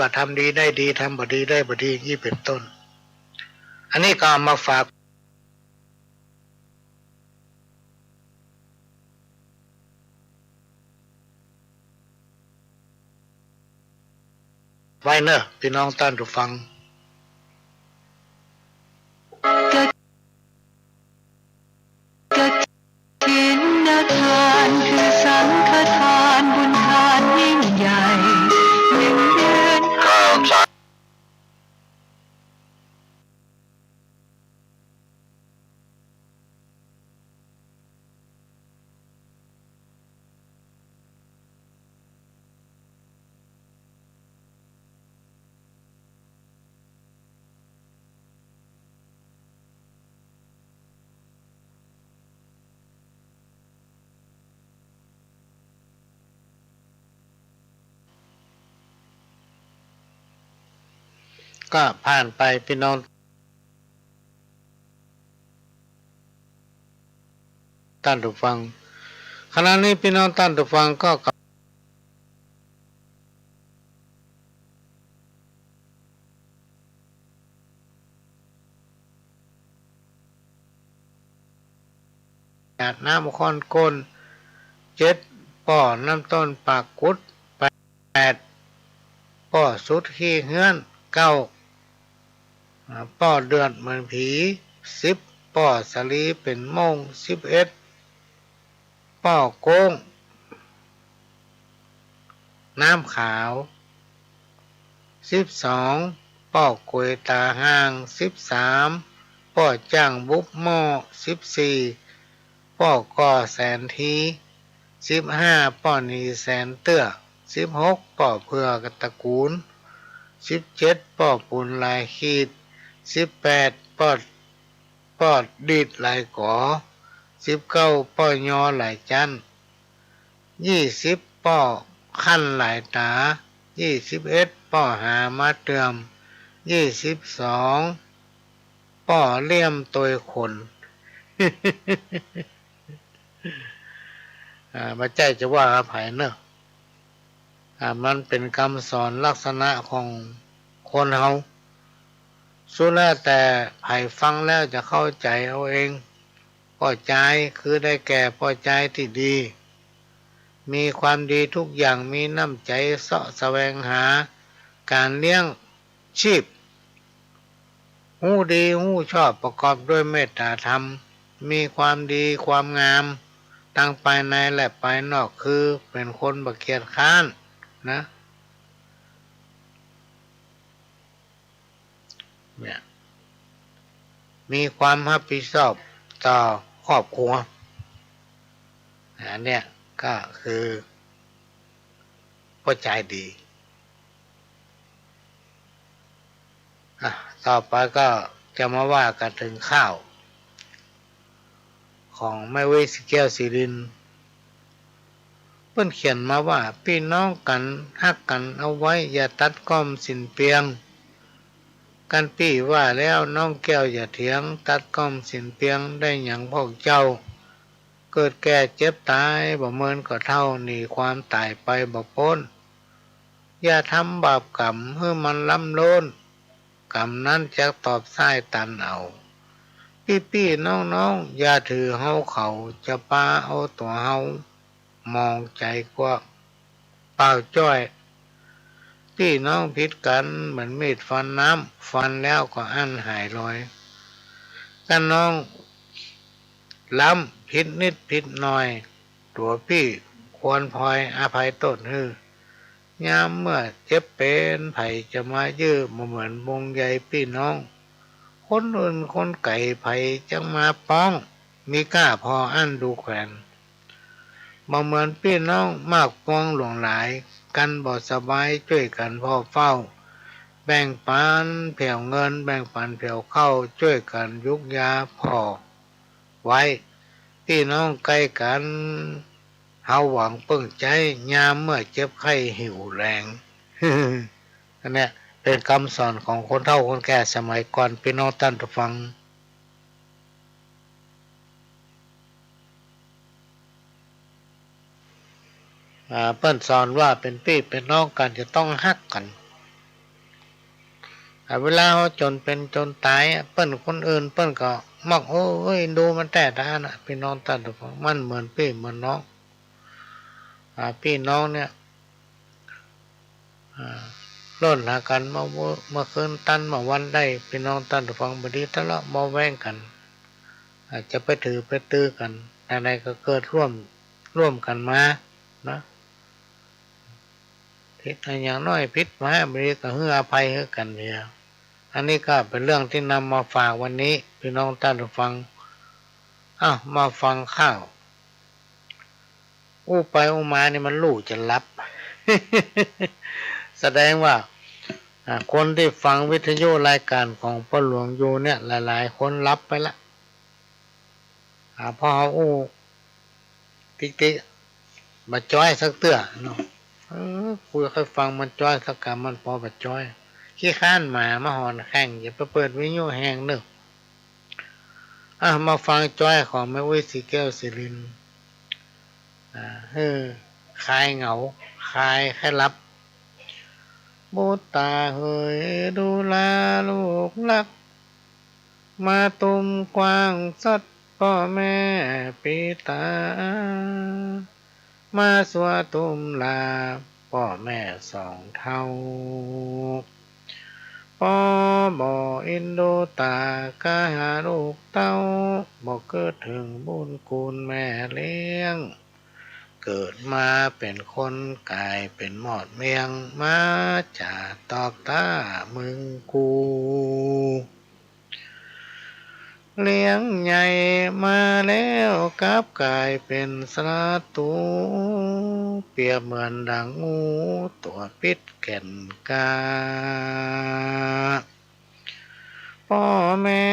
ว่าทำดีได้ดีทำบ่ดีได้บ่ดีนี่เป็นต้นอันนี้ก็มาฝากไว้เนอะพี่น้องท่านผู้ฟังกฐินทานคือสังฆทานบุญทานยิ่งใหญ่1 เดือนข่าวสาร ก็ผ่านไปพี่น้องท่านผู้ฟังขณะนี้พี่น้องท่านผู้ฟังก็อาบน้ำค้อนก้น7ป่อน้ำต้นปากกุด8ป่อสุดขี้เฮือน9ป่อเดือดเหมือนผี10ป่อสลีเป็นโมง11ป่อโก้งน้ำขาว12ป่อกวยตาห้าง13ป่อจ้างบุบหม้อ14ป่อก่อแสนที15ป่อนีแสนเตื้อ16ป่อเพื่อกตระกูล17ป่อปุนลายขีด18ป่อดีดลายก่อ19ป่อยอหลายจัน20ป่อขั้นหลายตา21ป่อหามาเตือม22ป่อเลี่ยมตัวคน มาใจจะว่าอภัยเนอะมันเป็นคำสอนลักษณะของคนเฮาสุดแล้วแต่ไผฟังแล้วจะเข้าใจเอาเองพอใจคือได้แก่พอใจที่ดี มีความดีทุกอย่างมีน้ำใจเสาะแสวงหาการเลี้ยงชีพหูดีหูชอบประกอบด้วยเมตตาธรรมมีความดีความงามทั้งภายในและภายนอกคือเป็นคนบ่เกียจคร้านนะเนี่ยมีความรับผิดชอบต่อครอบครัวอันเนี้ยก็คือผู้ใจดีต่อไปก็จะมาว่ากันถึงข้าวของแม่เวสแก้วศิรินเพิ่นเขียนมาว่าพี่น้องกันฮักกันเอาไว้อย่าตัดก้อมสิ้นเปลียงกันพี่ว่าแล้วน้องแก้วอย่าเถียงตัดก้อมสิ้นเปลียงได้หยังพวกเจ้าเกิดแก่เจ็บตายบ่เมินก็เท่าหนีความตายไปบ่พ้นอย่าทำบาปกรรมให้มันล้ำโลนกรรมนั้นจะตอบสายตันเอาพี่น้องอย่าถือเฮาเขาจะปาเอาตัวเฮามองใจกว่าเปล่าจ้อยพี่น้องผิดกันเหมือนมีดฟันน้ำฟันแล้วก็อั้นหายลอยกันน้องล้ำผิดนิดผิดหน่อยตัวพี่ควรพลอยอภัยตนฮือยามเมื่อเจ็บเป็นไผจะมายื้อมาเหมือนวงใยพี่น้องคนอื่นคนไก่ไผจังมาป้องมีกล้าพออั้นดูแขวนบ่เหมือนพี่น้องมากปองหลวงหลายกันบ่สบายช่วยกันพ่อเฝ้าแบ่งปันเผี่ยวเงินแบ่งปันเผี่ยวเข้าช่วยกันยุกยาพ่อไว้พี่น้องใกล้กันเฮาหวังปึ้งใจยามเมื่อเจ็บไข้หิวแรง อันเนี้ยเป็นคำสอนของคนเฒ่าคนแก่สมัยก่อนพี่น้องท่านผู้ฟังเปิ้นสอนว่าเป็นพี่เป็นน้องกันจะต้องฮักกันเวลาเขาจนเป็นจนตายเปิ้นคนอื่นเปิ้นก็มักโอ้ยดูมันแต่ตานะพี่น้องท่านผู้ฟังมันเหมือนพี่เหมือนน้องพี่น้องเนี่ยล้นหากันเมื่อคืนตันมาวันได้พี่น้องท่านผู้ฟังบดีทะเลาะเบาแว้งกันอาจจะไปถือไปตื้อกันอะไรก็เกิดร่วมกันมานะผิดอย่างน้อยผิดมาบดีก็ให้อภัยให้กันเนี่ยอันนี้ก็เป็นเรื่องที่นำมาฝากวันนี้พี่น้องท่านผู้ฟังมาฟังข้าวอู้ไปอู้มานี่มันลู่จะรับ แสดงว่าคนที่ฟังวิทยุรายการของพ่อหลวงอยู่เนี่ยหลายๆคนรับไปละพอเขาอู้ติ๊กมาจ้อยสักเตื้อเนาะคุยค่อยฟังมันจ้อยสักกรรมมันพอมาจ้อย ขี้ข้านหมาหอนแข่งอย่าไปเปิดวิญญาแหงหนึ่งมาฟังจ้อยของแม่วิสีแก้วสิรินเฮ้อคลายเหงาคลายให้รับบุตตาเฮยดูแลลูกรักมาตุมกว้างสัดพ่อแม่ปีตามาสวตุมลาพ่อแม่สองเท่าพ่อบ่อินโดตากาหาลูกเต้าบ่เกิดถึงบุญคุณแม่เลี้ยงเกิดมาเป็นคนกายเป็นหมอดเมียงมาจากตอกตามึงกูเลี้ยงใหญ่มาแล้วกลับกลายเป็นศัตรูเปรียบเหมือนดังงูตัวปิดแก่นกาพ่อแม่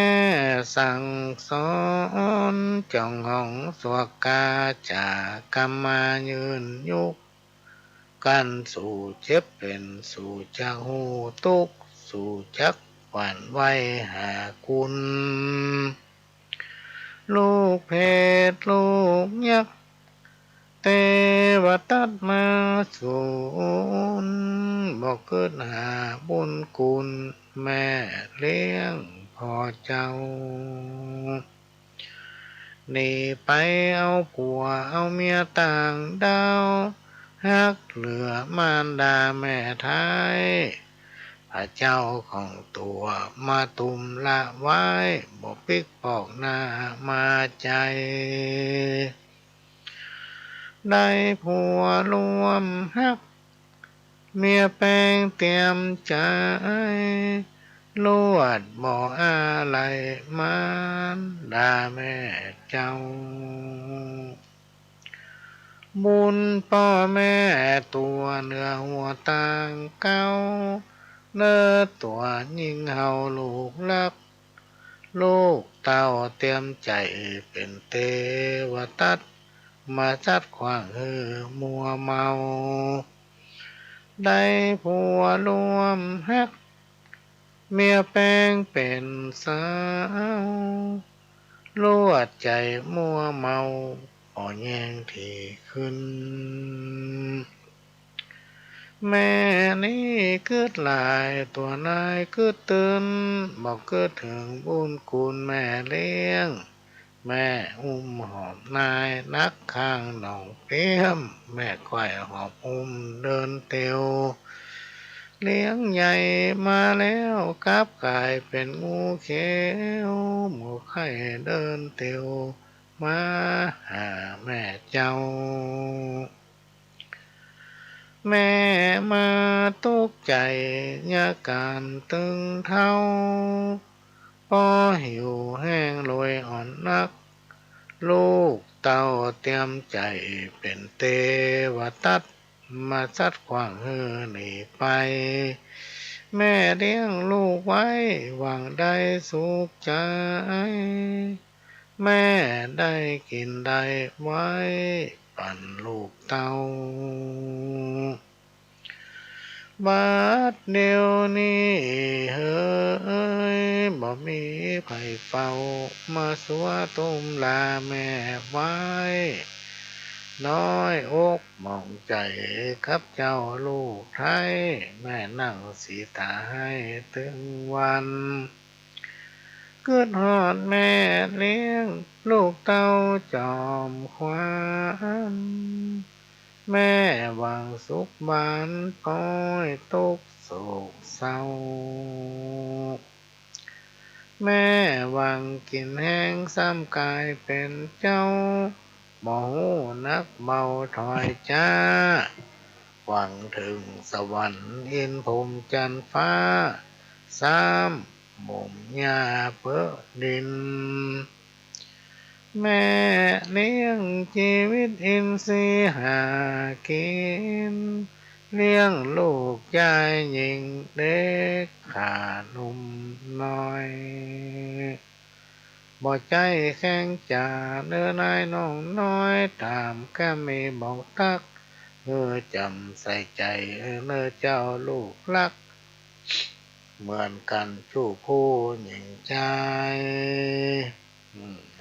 สั่งสอนจ้องห้องสวกกาจากกรรมายืนยุกกันสู่เจ็บเป็นสู่จักหูตุกสู่จักหวั่นไหวหาคุณลูกเพศลูกยักษ์เทวตัดมาสูนบอกเกิดหาบุญคุณแม่เลี้ยงพ่อเจ้าหนีไปเอาผัวเอาเมียต่างดาวฮักเหลือมารดาแม่ไทยพระเจ้าของตัวมาตุมละไว้บอกปิกปอกหน้ามาใจได้ผัวรวมฮักเมียแป้งเตรียมใจลวดบ่อะไรมารดาแม่เจ้าบุญพ่อแม่ตัวเนื้อหัวต่างเก้าเนื้อตัวยิ่งเฮาลูกรักลูกเต้าเตรียมใจเป็นเทวตัดมาจัดขวางฮือมัวเมาได้ผัวรวมฮักเมียแป้งเป็นสาวลวดใจมัวเมาอ่อนแยงที่ขึ้นแม่นี่เกิดหลายตัวนายเกิดตื่นบอกเกิดถึงบุญคุณแม่เลี้ยงแม่อุ้มหอมนายนักข้างหนองเปี้ยมแม่ควายหอบอุ้มเดินเตียวเลี้ยงใหญ่มาแล้วกลับกลายเป็นงูเขียวหมูไข่เดินเตียวมาหาแม่เจ้าแม่มาตกใจยาการตึงเท้าพอหิวแห้งรวยอ่อนนักลูกเต้าเตรียมใจเป็นเทวตัดมาซัดขวางฮือหนีไปแม่เลี้ยงลูกไว้หวังได้สุขใจแม่ได้กินได้ไว้ปั่นลูกเต้าบาดเดียวนี้เฮ้ยบ่มีไผเฝ้ามาสัวตุมลาแม่ไว้น้อยอกมองใจครับเจ้าลูกไทยแม่นั่งสีตาให้ถึงวันเกิดฮอดแม่เลี้ยงลูกเต้าจอมขวานแม่หวังสุขบานปล่อยตกโศกเศร้าแม่หวังกินแห้งซ้ำกายเป็นเจ้าบ่ฮู้นักเบาถอยจ้าหวังถึงสวรรค์อินพรหมจันทร์ฟ้าสามบ่มหญ้าเปื้อดินแม่เลี้ยงชีวิตอินทรีย์หากินเลี้ยงลูกยายหญิงเด็กขาหนุ่มน้อยบ่ใจแข็งจ่าเนื้อนายน้องน้อยตามแค่ไม่บอกทักจำใส่ใจเนื้อเจ้าลูกรัก เหมือนกันชู้ผู้หญิงใจ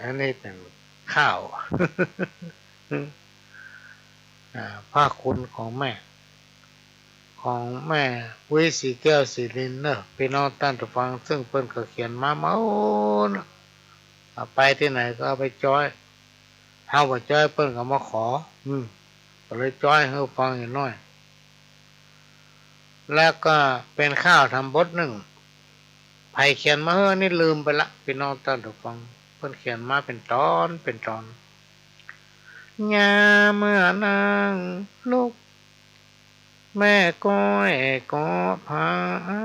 อันนี้เป็นข้าว พระคุณของแม่วิสีแก้วสีลินเนอะพี่น้องท่านผู้ฟังซึ่งเพิ่นก็เขียนมาเมานะไปที่ไหนก็เอาไปจ้อยเฮาบ่จ้อยเพิ่นก็มาขอก็เลยจ้อยให้ฟังอีกหน่อยแล้วก็เป็นข้าวทำบทหนึ่งไผเขียนมาเฮ้อนี่ลืมไปละพี่น้องท่านผู้ฟังเพิ่นเขียนมาเป็นตอนยาเมื่อนางลูกแม่ก้อยก็พา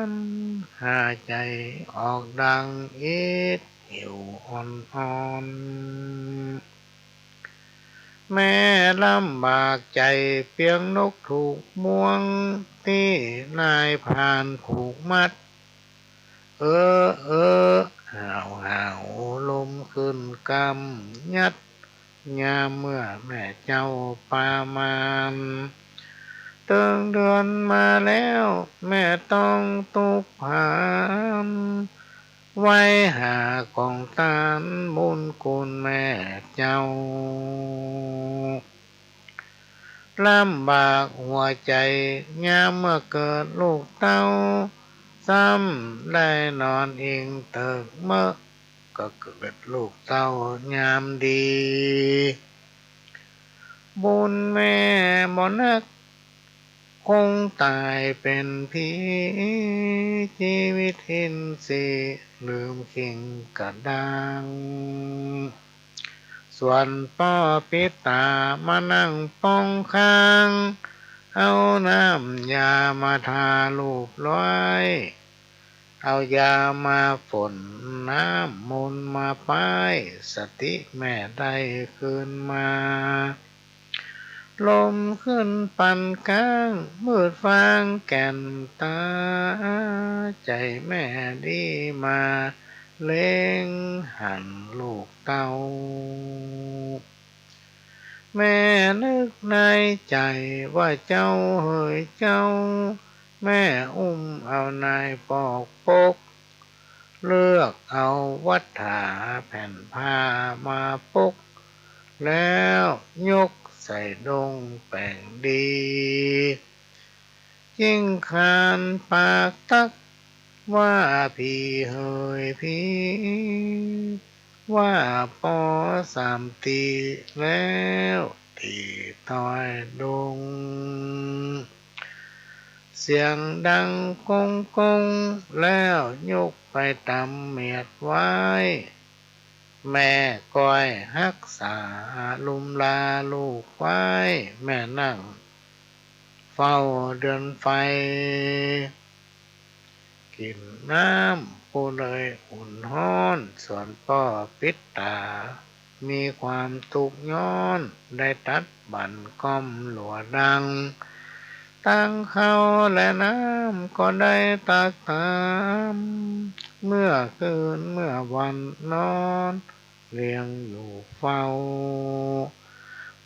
นหาใจออกดังอิดหิวอ่อนแม่ลำบากใจเพียงนกถูกม่วงที่นายพรานผูกมัดห่าวลมขึ้นกำยัดยามเมื่อแม่เจ้าปามานเติงเดือนมาแล้วแม่ต้องตุกผานไว้หากองตานบุญคุณแม่เจ้าลำบากหัวใจยามเมื่อเกิดลูกเต้าซ้ำได้นอนอิงเติกเมื่อก็เกิดลูกเต้ายามดีบุญแม่บ่นักคงตายเป็นผีชีวิตหินสีลืมขิงกระดังส่วนพ่อปิตามานั่งป้องข้างเอาน้ำยามาทาลูบร้อยเอายามาฝนน้ำมนต์มาป้ายสติแม่ได้คืนมาลมขึ้นปั่นกลางมืดฟางแก่นตาใจแม่ดีมาเล็งหันลูกเต้าแม่นึกในใจว่าเจ้าเฮยเจ้าแม่อุ้มเอานายปอกปกเลือกเอาวัฏฐาแผ่นผ้ามาปกแล้วยกใส่ดงแป้งดียิ่งคานปากตักว่าพี่เฮยพี่ว่าปอสามตีแล้วที่ต้อยดงเสียงดังกงกงแล้วยกไปตำเมียดไว้แม่ก้อยรักษาลุมลาลูกไว้แม่นั่งเฝ้าเดือนไฟกินน้ำผู้เลยอุ่นห้อนส่วนพ่อปิดตามีความทุกข์ย้อนได้ตัดบั่นก้อมหลัวดังตั้งเขาและน้ำก็ได้ตักตามเมื่อคืนเมื่อวันนอนเลี้ยงอยู่เฝ้า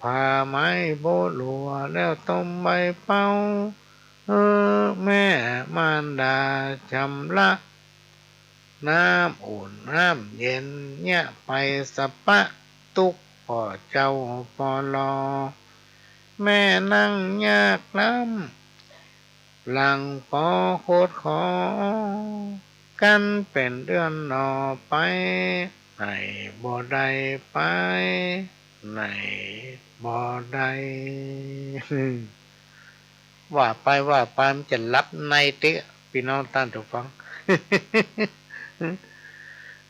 ผ้าไม้โบหลัวแล้วต้มใบเป่าแม่มารดาชำระน้ำอุ่นน้ำเย็นเนี่ยไปสะปะตุกพ่อเจ้าปอลอแม่นั่งยากน้ำหลังปอโคตรขอกันเป็นเดือนนอไปไหนบ่ได้ไปไหนบ่ได้ว่าไปมันจะรับในเตะพี่น้องท่านทุกฟัง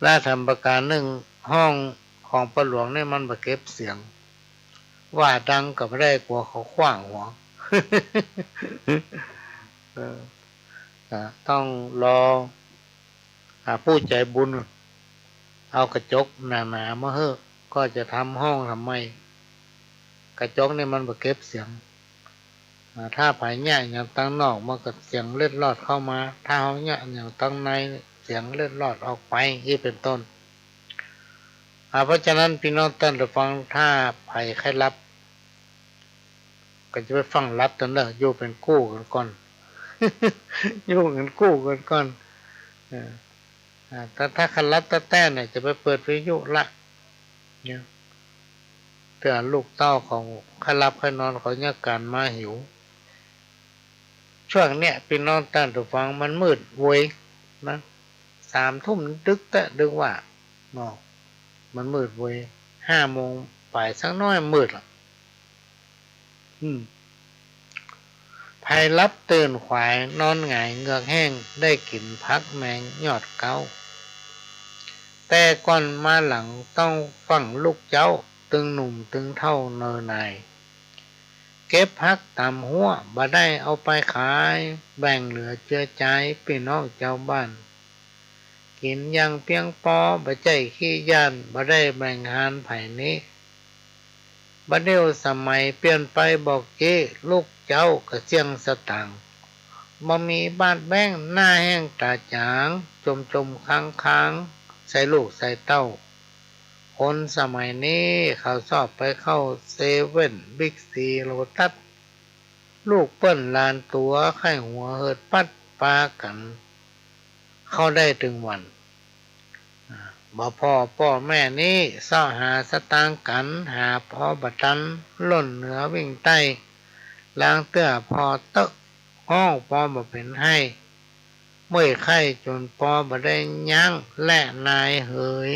ล่าทำประการหนึ่งห้องของประหลวงเนี่ยมันมาเก็บเสียงว่าดังก็ไม่ได้กลัวเขาขว้างหัว ต้องรอผู้ใจบุญเอากระจกหนาๆมาเฮ้อก็จะทำห้องทำไมกระจกเนี่ยมันมาเก็บเสียงถ้าภายเนี่ยอย่างตั้งนอกมันก็เสียงเล็ดลอดเข้ามาถ้าเขาเนี่ยอย่างตั้งในเสียงเล็ดลอดออกไปนี่เป็นต้นเพราะฉะนั้นพี่น้องท่านผู้ฟังถ้าภัยใครรับก็จะไปฟังรับตั้งแต่อยู่เป็นกู้กันก่อน อยู่กันกู้กันก่อน อ่าถ้าคันรัดตะแต้เนี่ยจะไปเปิดวิทยุละเนี่ยเตือนลูกเต้าของคันรับคันนอนเขาเนี่ยการมาหิวช่วงเนี้ยพี่น้องท่านผู้ฟังมันมืดโวยนะ3 ทุ่มดึกแต่ดึกว่าเนาะมันมืดโวย5 โมงป่ายสักน้อยมืดละภัยรับตื่นขวายนอนหงายเหงือกแห้งได้กลิ่นพักแมงยอดเก้าแต่ก่อนมาหลังต้องฟังลูกเจ้าตึงหนุ่มตึงเท่าเนอนายเก็บพักตามหัวบ่ได้เอาไปขายแบ่งเหลือเจือใจพี่น้องเจ้าบ้านกินอย่างเพียงพอบ่ใจขี้ย่านบ่ได้แบ่งหานไผนี้บัดเดี๋ยวสมัยเปลี่ยนไปบอกเจ้ลูกเจ้าก็เสียงสตางค์บ่มีบ้านแบ้งหน้าแห้งตาจางจมค้างใส่ลูกใส่เต้าคนสมัยนี้เขาชอบไปเข้าเซเว่นบิ๊กซีโลตัสลูกเปิ้นลานตัวไข้หัวเหิดปัดปากันเข้าได้ถึงวันบ่พ่อแม่นี่เศร้าหาสตางค์กันหาพอบัตันล่นเหนือวิ่งใต้ล้างเตื้อพอเตอะห้องพอบ่เป็นให้เมื่อยไข้จนพอบ่ได้ยั้งและนายเหย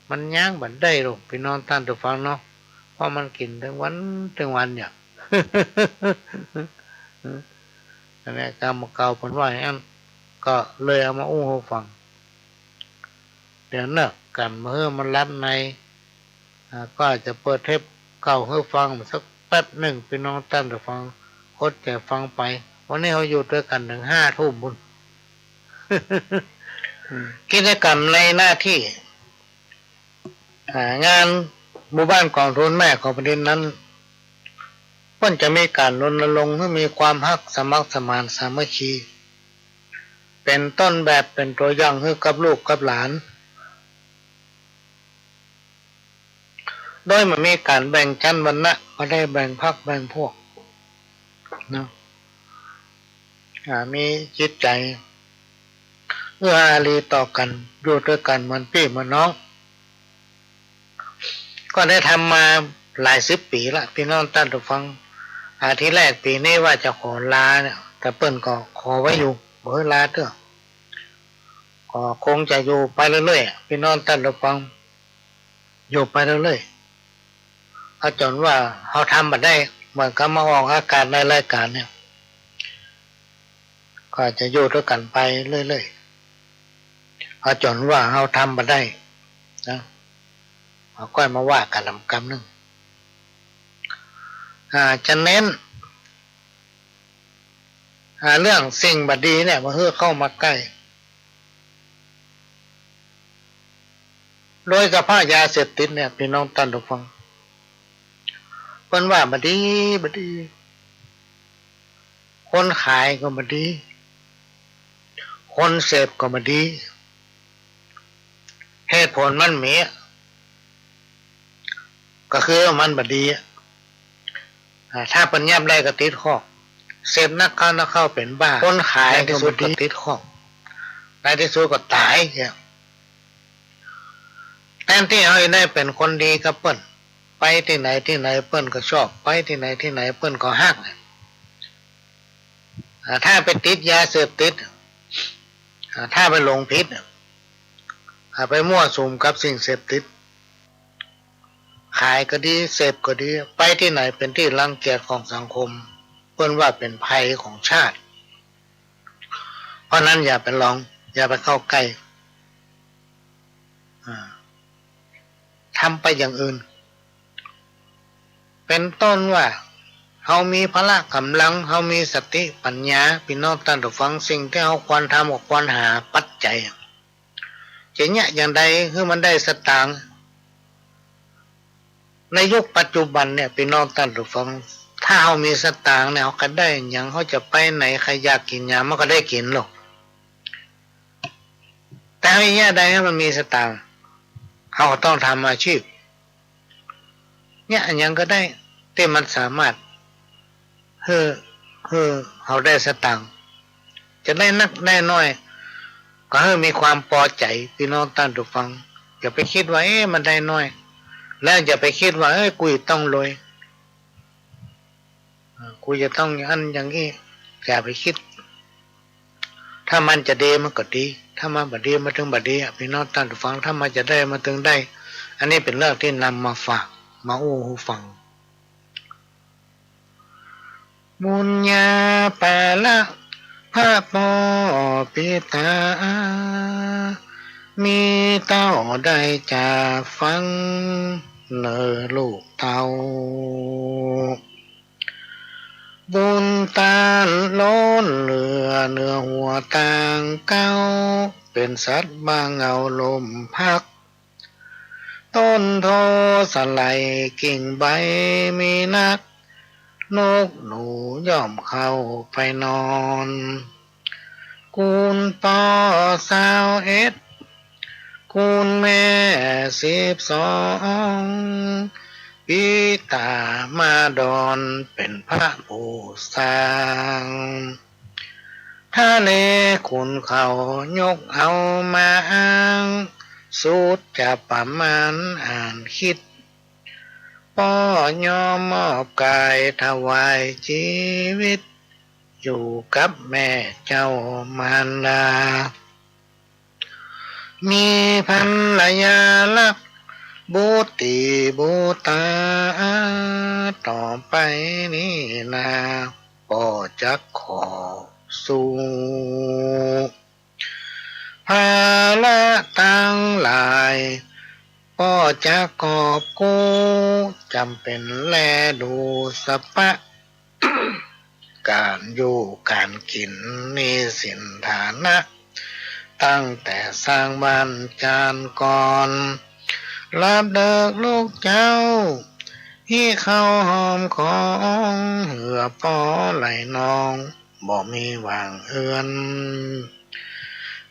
มันยั้งบ่ได้หรอกพี่น้องท่านผู้ฟังเนาะเพราะมันกินทั้งวันอย่าง อันนี้กรรมเก่าผลว่าอย่างนั้นก็เลยเอามาอู้ให้ฟังเดี๋ยวเนอะกันเมื่อมันรับในก็จะเปิดเทปเก่าให้ฟังสักแป๊บหนึ่งพี่น้องท่านผู้ฟังคดแต่ฟังไปวันนี้เขาอยู่ด้วยกันถึง5 ทุ่มบุญ กิจกรรมในหน้าที่งานหมู่บ้านกองทุนแม่ของประเด็นนั้นเพิ่นจะมีการรณรงค์ให้มีความฮักสมัครสมานสามัคคีเป็นต้นแบบเป็นตัวอย่างให้กับลูกกับหลานโดยมันมีการแบ่งชั้นวรรณะไม่ได้แบ่งพรรคแบ่งพวกนะมีจิตใจเอื้ออารีต่อกันอยู่ด้วยกันเหมือนพี่เหมือนน้องก็ได้ทำมาหลาย10 ปีละพี่น้องท่านผู้ฟังที่แรกปีนี้ว่าจะขอลาเนี่ยแต่เปิ้นก็ขอไว้อยู่บ่ให้ลาเด้อก็คงจะอยู่ไปเรื่อยๆพี่น้องท่านผู้ฟังอยู่ไปเรื่อยๆเอาจนว่าเขาทำมาได้เหมือนกับมาออกอากาศในรายการเนี่ยก็จะอยู่ด้วยกันไปเรื่อยๆเอาจนว่าเขาทำมาได้นะเอาก้อยมาว่ากันลำกำนึงจะเน้นเรื่องสิ่งบดีเนี่ยมาเพื่อเข้ามาใกล้โดยกับผ้ายาเสพติดเนี่ยพี่น้องท่านผู้ฟังเพิ่นว่าบดีคนขายก็บดีคนเสพก็บดีเหตุผลมันมีก็คือมันบดีถ้าปัญญาได้ก็ติดข้อเสพนักเข้าเป็นบ้าคนขายที่สุดก็ติดข้อในที่สุดก็ตายเนี่ยแทนที่เขาได้เป็นคนดีกับเปิ้นไปที่ไหนเปิ้นก็ชอบไปที่ไหนเปิ้นก็ฮักถ้าไปติดยาเสพติดถ้าไปหลงผิดไปมั่วสุมกับสิ่งเสพติดขายก็ดีเสพก็ดีไปที่ไหนเป็นที่รังเกียจของสังคมเปิ้นว่าเป็นภัยของชาติเพราะนั้นอย่าไปลองอย่าไปเข้าใกล้ทำไปอย่างอื่นเป็นต้นว่าเขามีพละกำลังเขามีสติปัญญาพี่น้องท่านผู้ฟังสิ่งที่เขาควรทำกับควรหาปัจจัยจะเนี่ยอย่างใดคือมันได้สตางค์ในยุคปัจจุบันเนี่ยพี่น้องท่านผู้ฟังถ้าเขามีสตางค์เนี่ยเขาก็ได้อย่างเขาจะไปไหนใครอยากกินยามันก็ได้กินหรอกแต่ไอ้เนี่ยใดให้มันมีสตางค์เขาก็ต้องทำอาชีพเนี่ยอย่างก็ได้ที่มันสามารถเขาได้สตางค์จะได้นักได้น้อย ก็ให้มีความพอใจพี่น้องท่านผู้ฟังอย่าไปคิดว่ามันได้น้อยและอย่าไปคิดว่ากูต้องรวยกูจะต้องอันอย่างนี้อย่าไปคิดถ้ามันจะดีมันก็ดีถ้ามันบดีมาถึงบดีพี่น้องท่านผู้ฟังถ้ามันจะได้มาถึงได้อันนี้เป็นเรื่องที่นำมาฝากมาอู้หูฟังบุญญาปาละพระปอปิตามีเต้าได้จากฟังเนอลูกเต้าบุญตาล้นเหลือเนื้อหัวต่างเก้าเป็นสัตว์บางเงาลมพักต้นโทสไลกิ่งใบมีนักนกหนูย่อมเข้าไปนอนกูลปอ21กูลแม่12ปีตามาดอนเป็นพระผู้สร้างถ้าเลคุณเขายกเอามาอ้างสูตรจะประมาณอ่านคิดป้อยอมมอบกายถวายชีวิตอยู่กับแม่เจ้ามารดามีภรรยาลักบูติบูตาต่อไปนี้นาป่อจักขอสู้ภาละตั้งหลายป่อจักกอบกูจำเป็นแลดูสปะ การอยู่การกินนี่สินฐานะตั้งแต่สร้างบ้านจานก่อนลาบเดิกลูกเจ้าที่เข้าหอมของเหือป้อไหลนองบ่มีวางเอือน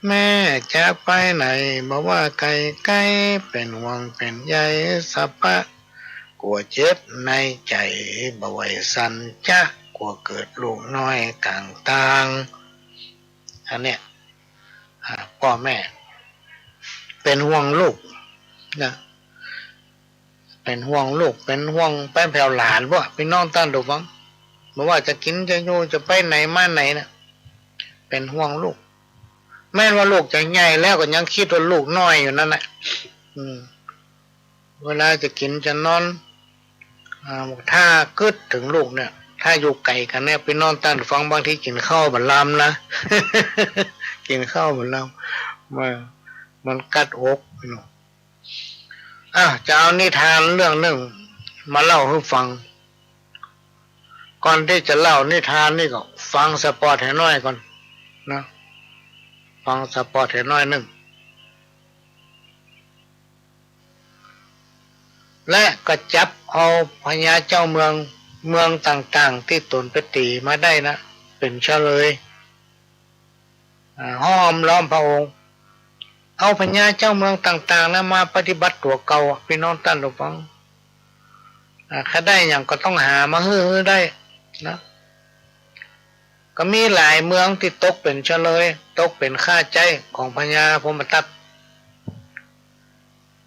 แม่จะไปไหนบอกว่าไก่ไก่เป็นห่วงเป็นใยสัปะกลัวเจ็บในใจบ่ไหวสันจะกลัวเกิดลูกน้อยต่างๆอันเนี้ยพ่อแม่เป็นห่วงลูกนะเป็นห่วงลูกเป็นห่วงแป้นแผ่วหลานพวกพี่น้องต้านดูฟังไม่ว่าจะกินจะอยู่จะไปไหนมาไหนนะเป็นห่วงลูกแม้ว่าลูกจะใหญ่แล้วก็ยังคิดว่าลูกน้อยอยู่นั่นแหละเวลาจะกินจะนอนถ้ากึดถึงลูกเนี่ยถ้าอยู่ไกลกันเนี่ยพี่น้องต้านฟังบางทีกินข้าวบัลลัมนะ กินข้าวบัลลัมมันกัดอกพี่น้องจะเอานิทานเรื่องหนึ่งมาเล่าให้ฟังก่อนที่จะเล่านิทานนี่ก็ฟังสปอร์ตให้น้อยก่อนนะฟังสปอร์ตให้น้อยหนึ่งและก็จับเอาพญาเจ้าเมืองต่างๆที่ตนไปตีมาได้นะเป็นเฉลยห้อมล้อมพระองค์เอาพญาเจ้าเมืองต่างๆนะมาปฏิบัติตัวเก่าพี่น้องท่านผู้ฟังถ้าได้อย่างก็ต้องหามาฮื้อได้นะก็มีหลายเมืองที่ตกเป็นเฉลยตกเป็นค่าใจของพญาพมทัต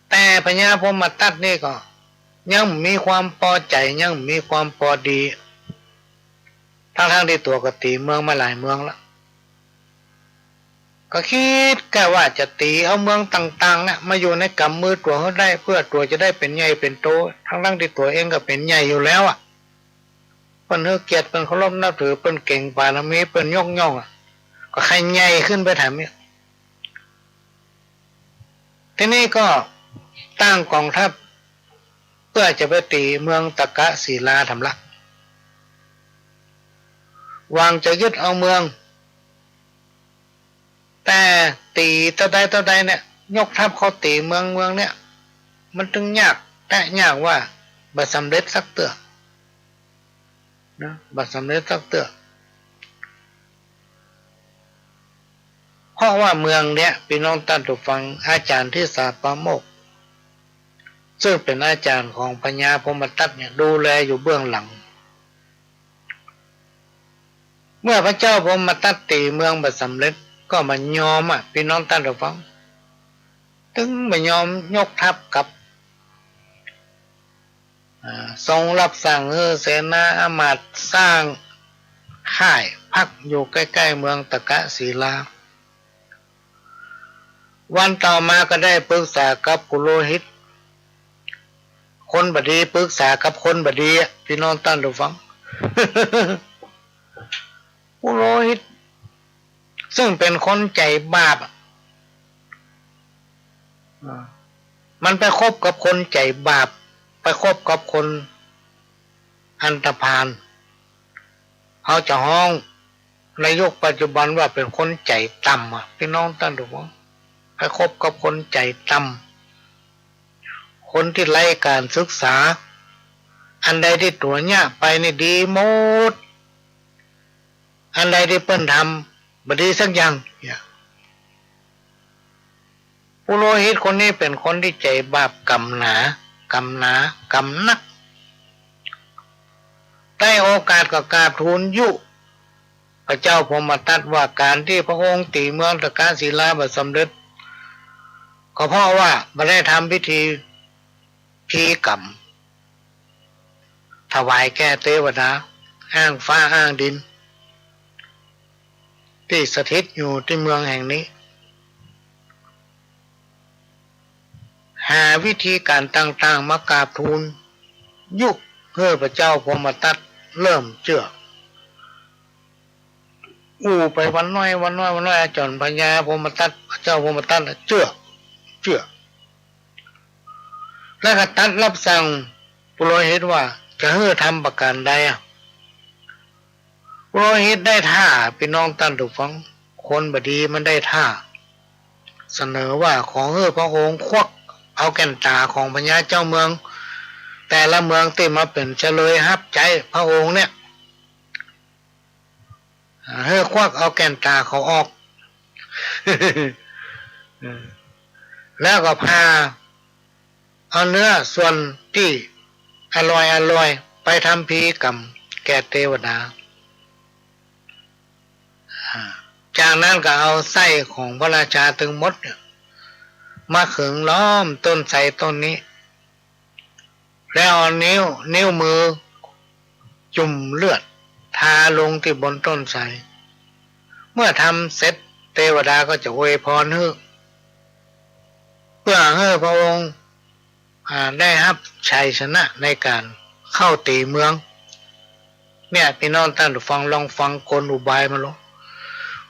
แต่พญาพมทัตนี่ก็ยังมีความพอใจยังมีความพอดีทั้งที่ตัวก็ตีเมืองมาหลายเมืองแล้วก็คิดแค่ว่าจะตีเอาเมืองต่างๆนะมาอยู่ในกำมือตัวเขาได้เพื่อตัวจะได้เป็นใหญ่เป็นโตทั้งที่ตัวเองก็เป็นใหญ่อยู่แล้วเปิ้นเฮือเกียรติเปิ้นเคารพนับถือเปิ้นเก่งบารมีเปิ้นยกย่องก็ใครใหญ่ขึ้นไปถามเนี่ยทีนี้ก็ตั้งกองทัพเพื่อจะไปตีเมืองตะกะศิลาทำละวางจะยึดเอาเมืองแต่ตีเท่าใดเนี่ยยกทัพเขาตีเมืองเนี่ยมันถึงยากแต่ยากว่าบัดสำเร็จสักเตื้อนะบัดสำเร็จสักเตื้อเพราะว่าเมืองเนี่ยพี่น้องท่านผู้ฟังอาจารย์ที่สาปาโมกซึ่งเป็นอาจารย์ของพญาพมทัตเนี่ยดูแลอยู่เบื้องหลังเมื่อพระเจ้าพมทัตตีเมืองบัดสำเร็จ ก็มันยอมพี่น้องท่านผู้ฟังถึงมันยอมยกทัพกับทรงรับสั่งเสนาอามาตย์สร้างค่ายพักอยู่ใกล้ๆเมืองตะกะศิลาวันต่อมาก็ได้ปรึกษากับปุโรหิตคนบดีปรึกษากับคนบดีพี่น้องท่านผู้ฟัง ปุโรหิตซึ่งเป็นคนใจบาปมันไปคบกับคนใจบาปไปคบกับคนอันธพาลเขาจะห้องในยุคปัจจุบันว่าเป็นคนใจต่ำพี่น้องท่านผู้ฟังไปคบกับคนใจต่ำคนที่ไร้การศึกษาอันใดที่ตัวเนี่ยไปนี่ดีหมดอันใดที่เปิ้นทำบ่ดีสักอย่างปุโรหิตคนนี้เป็นคนที่ใจบาปกรรมหนากรรมหนากรรมนักได้โอกาสก็กราบทูลยุพระเจ้าพรหมทัตว่าการที่พระองค์ตีเมืองตะกะศิลาบ่สำเร็จก็เพราะว่าไม่ได้ทำพิธีพีกรรมถวายแก่เทวดาอ้างฟ้าอ้างดินที่สถิตอยู่ที่เมืองแห่งนี้หาวิธีการต่างๆมากราบทูลยุเพื่อพระเจ้าพรหมทัตเริ่มเชื่อไปวันน้อยจนพญาพรหมทัตพระเจ้าพรหมทัตเชื่อแล้วก็ตัดรับสั่งปุโรหิตว่าจะให้ทำประการใดปุโรหิตได้ท่าพี่น้องท่านผู้ฟังคนบดีมันได้ท่าเสนอว่าขอให้พระองค์ควักเอาแก่นตาของพญาเจ้าเมืองแต่ละเมืองที่มาเป็นเฉลยฮับใจพระองค์เนี่ยให้ควักเอาแก่นตาเขาออก แล้วก็พาเอาเนื้อส่วนที่อร่อยไปทำพิธีกรรมแก่เทวดาจากนั้นก็เอาไส้ของพระราชาตึงมดมาขึงล้อมต้นไทรต้นนี้แล้วเอานิ้วมือจุ่มเลือดทาลงที่บนต้นไทรเมื่อทำเสร็จเทวดาก็จะอวยพรให้เพื่อให้พระองค์ได้รับชัยชนะในการเข้าตีเมืองเนี่ยพี่น้องท่านฟังลองฟังกลอุบายมาลง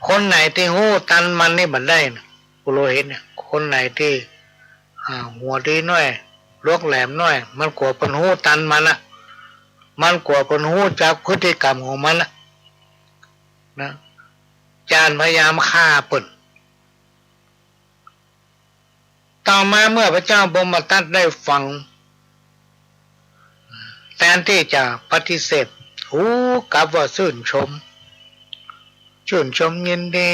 คนไหนที่หู้ตันมันนี่บันได้นะปุโรหิตเนี่ยคนไหนที่หัวดีน้อยลวกแหลมน้อยมันกลัวเป็นหู้ตันมันกลัวเป็นหู้จากพฤติกรรมของมันนะจานพยายามฆ่าเปิ่นต่อมาเมื่อพระเจ้าพรหมทัตได้ฟังแทนที่จะปฏิเสธกลับว่าชื่นชมยินดี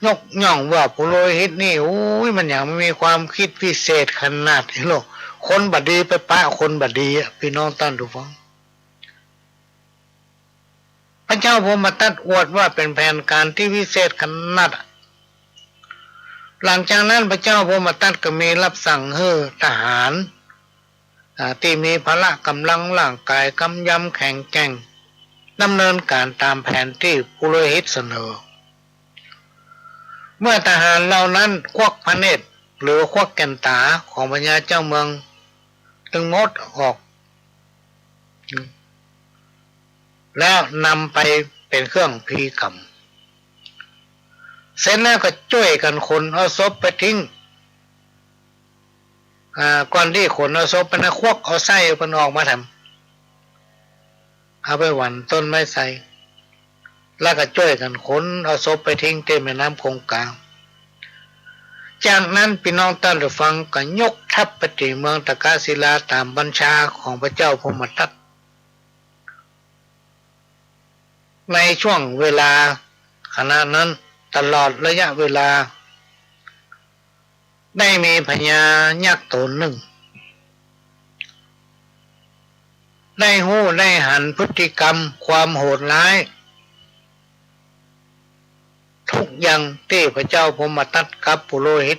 ยกย่องว่าปุโรหิตนี่มันอย่างไม่มีความคิดพิเศษขนาดนี้หรอกคนบดีไปปะคนบดีพี่น้องท่านผู้ฟังพระเจ้าพรหมทัตอวดว่าเป็นแผนการที่วิเศษขนาดหลังจากนั้นพระเจ้าพรหมทัตก็มีรับสั่งให้ทหารที่มีพละกำลังร่างกายกำยำแข็งแกร่งดำเนินการตามแผนที่ปุโรหิตเสนอเมื่อทหารเหล่านั้นควักพระเนตรหรือควักแก่นตาของพญาเจ้าเมืองตึงมดออกแล้วนำไปเป็นเครื่องพิธีกรรมเสร็จแล้วก็ช่วยกันขนเอาศพไปทิ้งก่อนที่ขนเอาศพไปนะควักเอาไส้มันออกมาทำเอาไปหว่านต้นไม้ไทรแล้วก็ช่วยกันขนเอาศพไปทิ้งที่แม่น้ำคงคาจากนั้นพี่น้องท่านผู้ฟังก็ยกทัพไปตีเมืองตะกะศิลาตามบัญชาของพระเจ้าพรหมทัตในช่วงเวลาขณะนั้นตลอดระยะเวลาได้มีพญายักษ์ตนหนึ่งได้หู้ได้หันพฤติกรรมความโหดร้าย ทุกอย่างที่พระเจ้าพรหมทัตกับปุโรหิต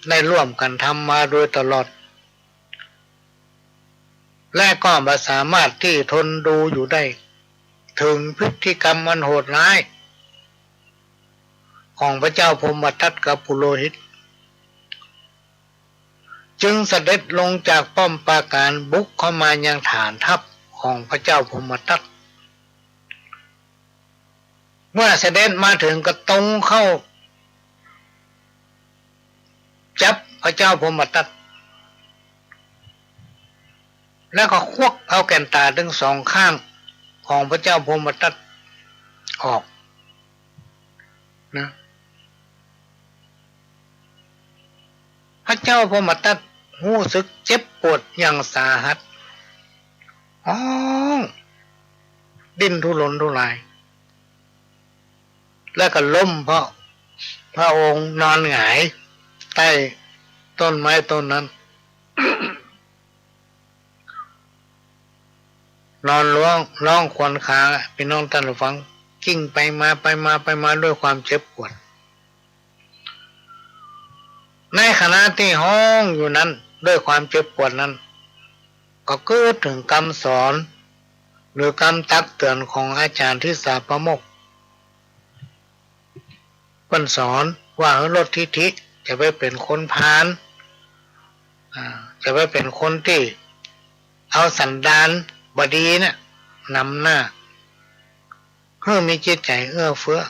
ได้ร่วมกันทำมาโดยตลอดและก็ไม่สามารถที่ทนดูอยู่ได้ถึงพฤติกรรมมันโหดร้ายของพระเจ้าพรหมทัตกับปุโรหิตจึงเสด็จลงจากป้อมปราการบุกเข้ามายังฐานทัพของพระเจ้าพรหมทัตเมื่อเสด็จมาถึงก็ตรงเข้าจับพระเจ้าพรหมทัตแล้วก็ควักเอาแก่นตาทั้งสองข้างของพระเจ้าพรหมทัตออกนะพระเจ้าพรหมทัตรู้สึกเจ็บปวดอย่างสาหัสดิ้นทุรนทุรายแล้วก็ล้มเพราะพระองค์นอนหงายใต้ต้นไม้ต้นนั้น นอนร้องครวญครางพี่น้องท่านผู้ฟังกิ้งไปมาด้วยความเจ็บปวดในขณะที่ห้องอยู่นั้นด้วยความเจ็บปวดนั้นก็เกิดถึงคำสอนหรือคำตักเตือนของอาจารย์ที่สาประโมกข์เพิ่นสอนว่าลดทิฐิจะไปเป็นคนพาลจะไปเป็นคนที่เอาสันดานบดีเนี่ยนำหน้าเพื่อมีจิตใจเอื้อเฟื้อ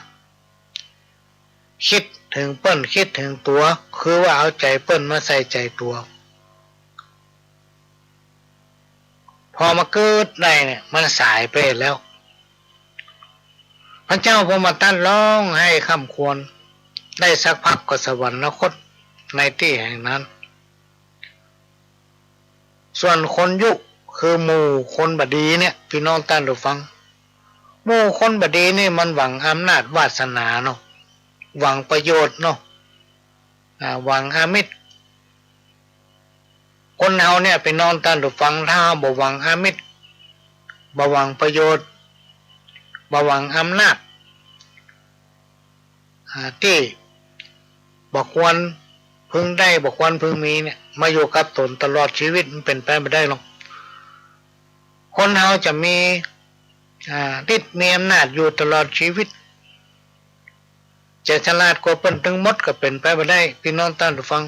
คิดถึงเปิ้นคิดถึงตัวคือว่าเอาใจเปิ้นมาใส่ใจตัวพอมาเกิดได้เนี่ยมันสายไปแล้วพระเจ้าพรหมทัตร้องให้ค่ำควรได้สักพักก็สวรรคตในที่แห่งนั้นส่วนคนยุคคือหมู่คนบดีเนี่ยพี่น้องท่านผู้ฟังหมู่คนบดีนี่มันหวังอำนาจวาสนาเนาะหวังประโยชน์เนาะหวังอามิตรคนเฮาเนี่ยพี่น้องท่านผู้ฟังถ้าบ่หวังอามิตรบ่หวังประโยชน์บ่หวังอำนาจที่บ่ควรพึงได้บ่ควรพึงมีเนี่ยมาอยู่กับตนตลอดชีวิตมันเป็นไปไม่ได้หรอกคนเฮาจะมีฤทธิ์มีอำนาจอยู่ตลอดชีวิตจะฉลาดกว่าเปิ้นทั้งหมดก็เป็นไปไม่ได้พี่น้องท่านผู้ฟัง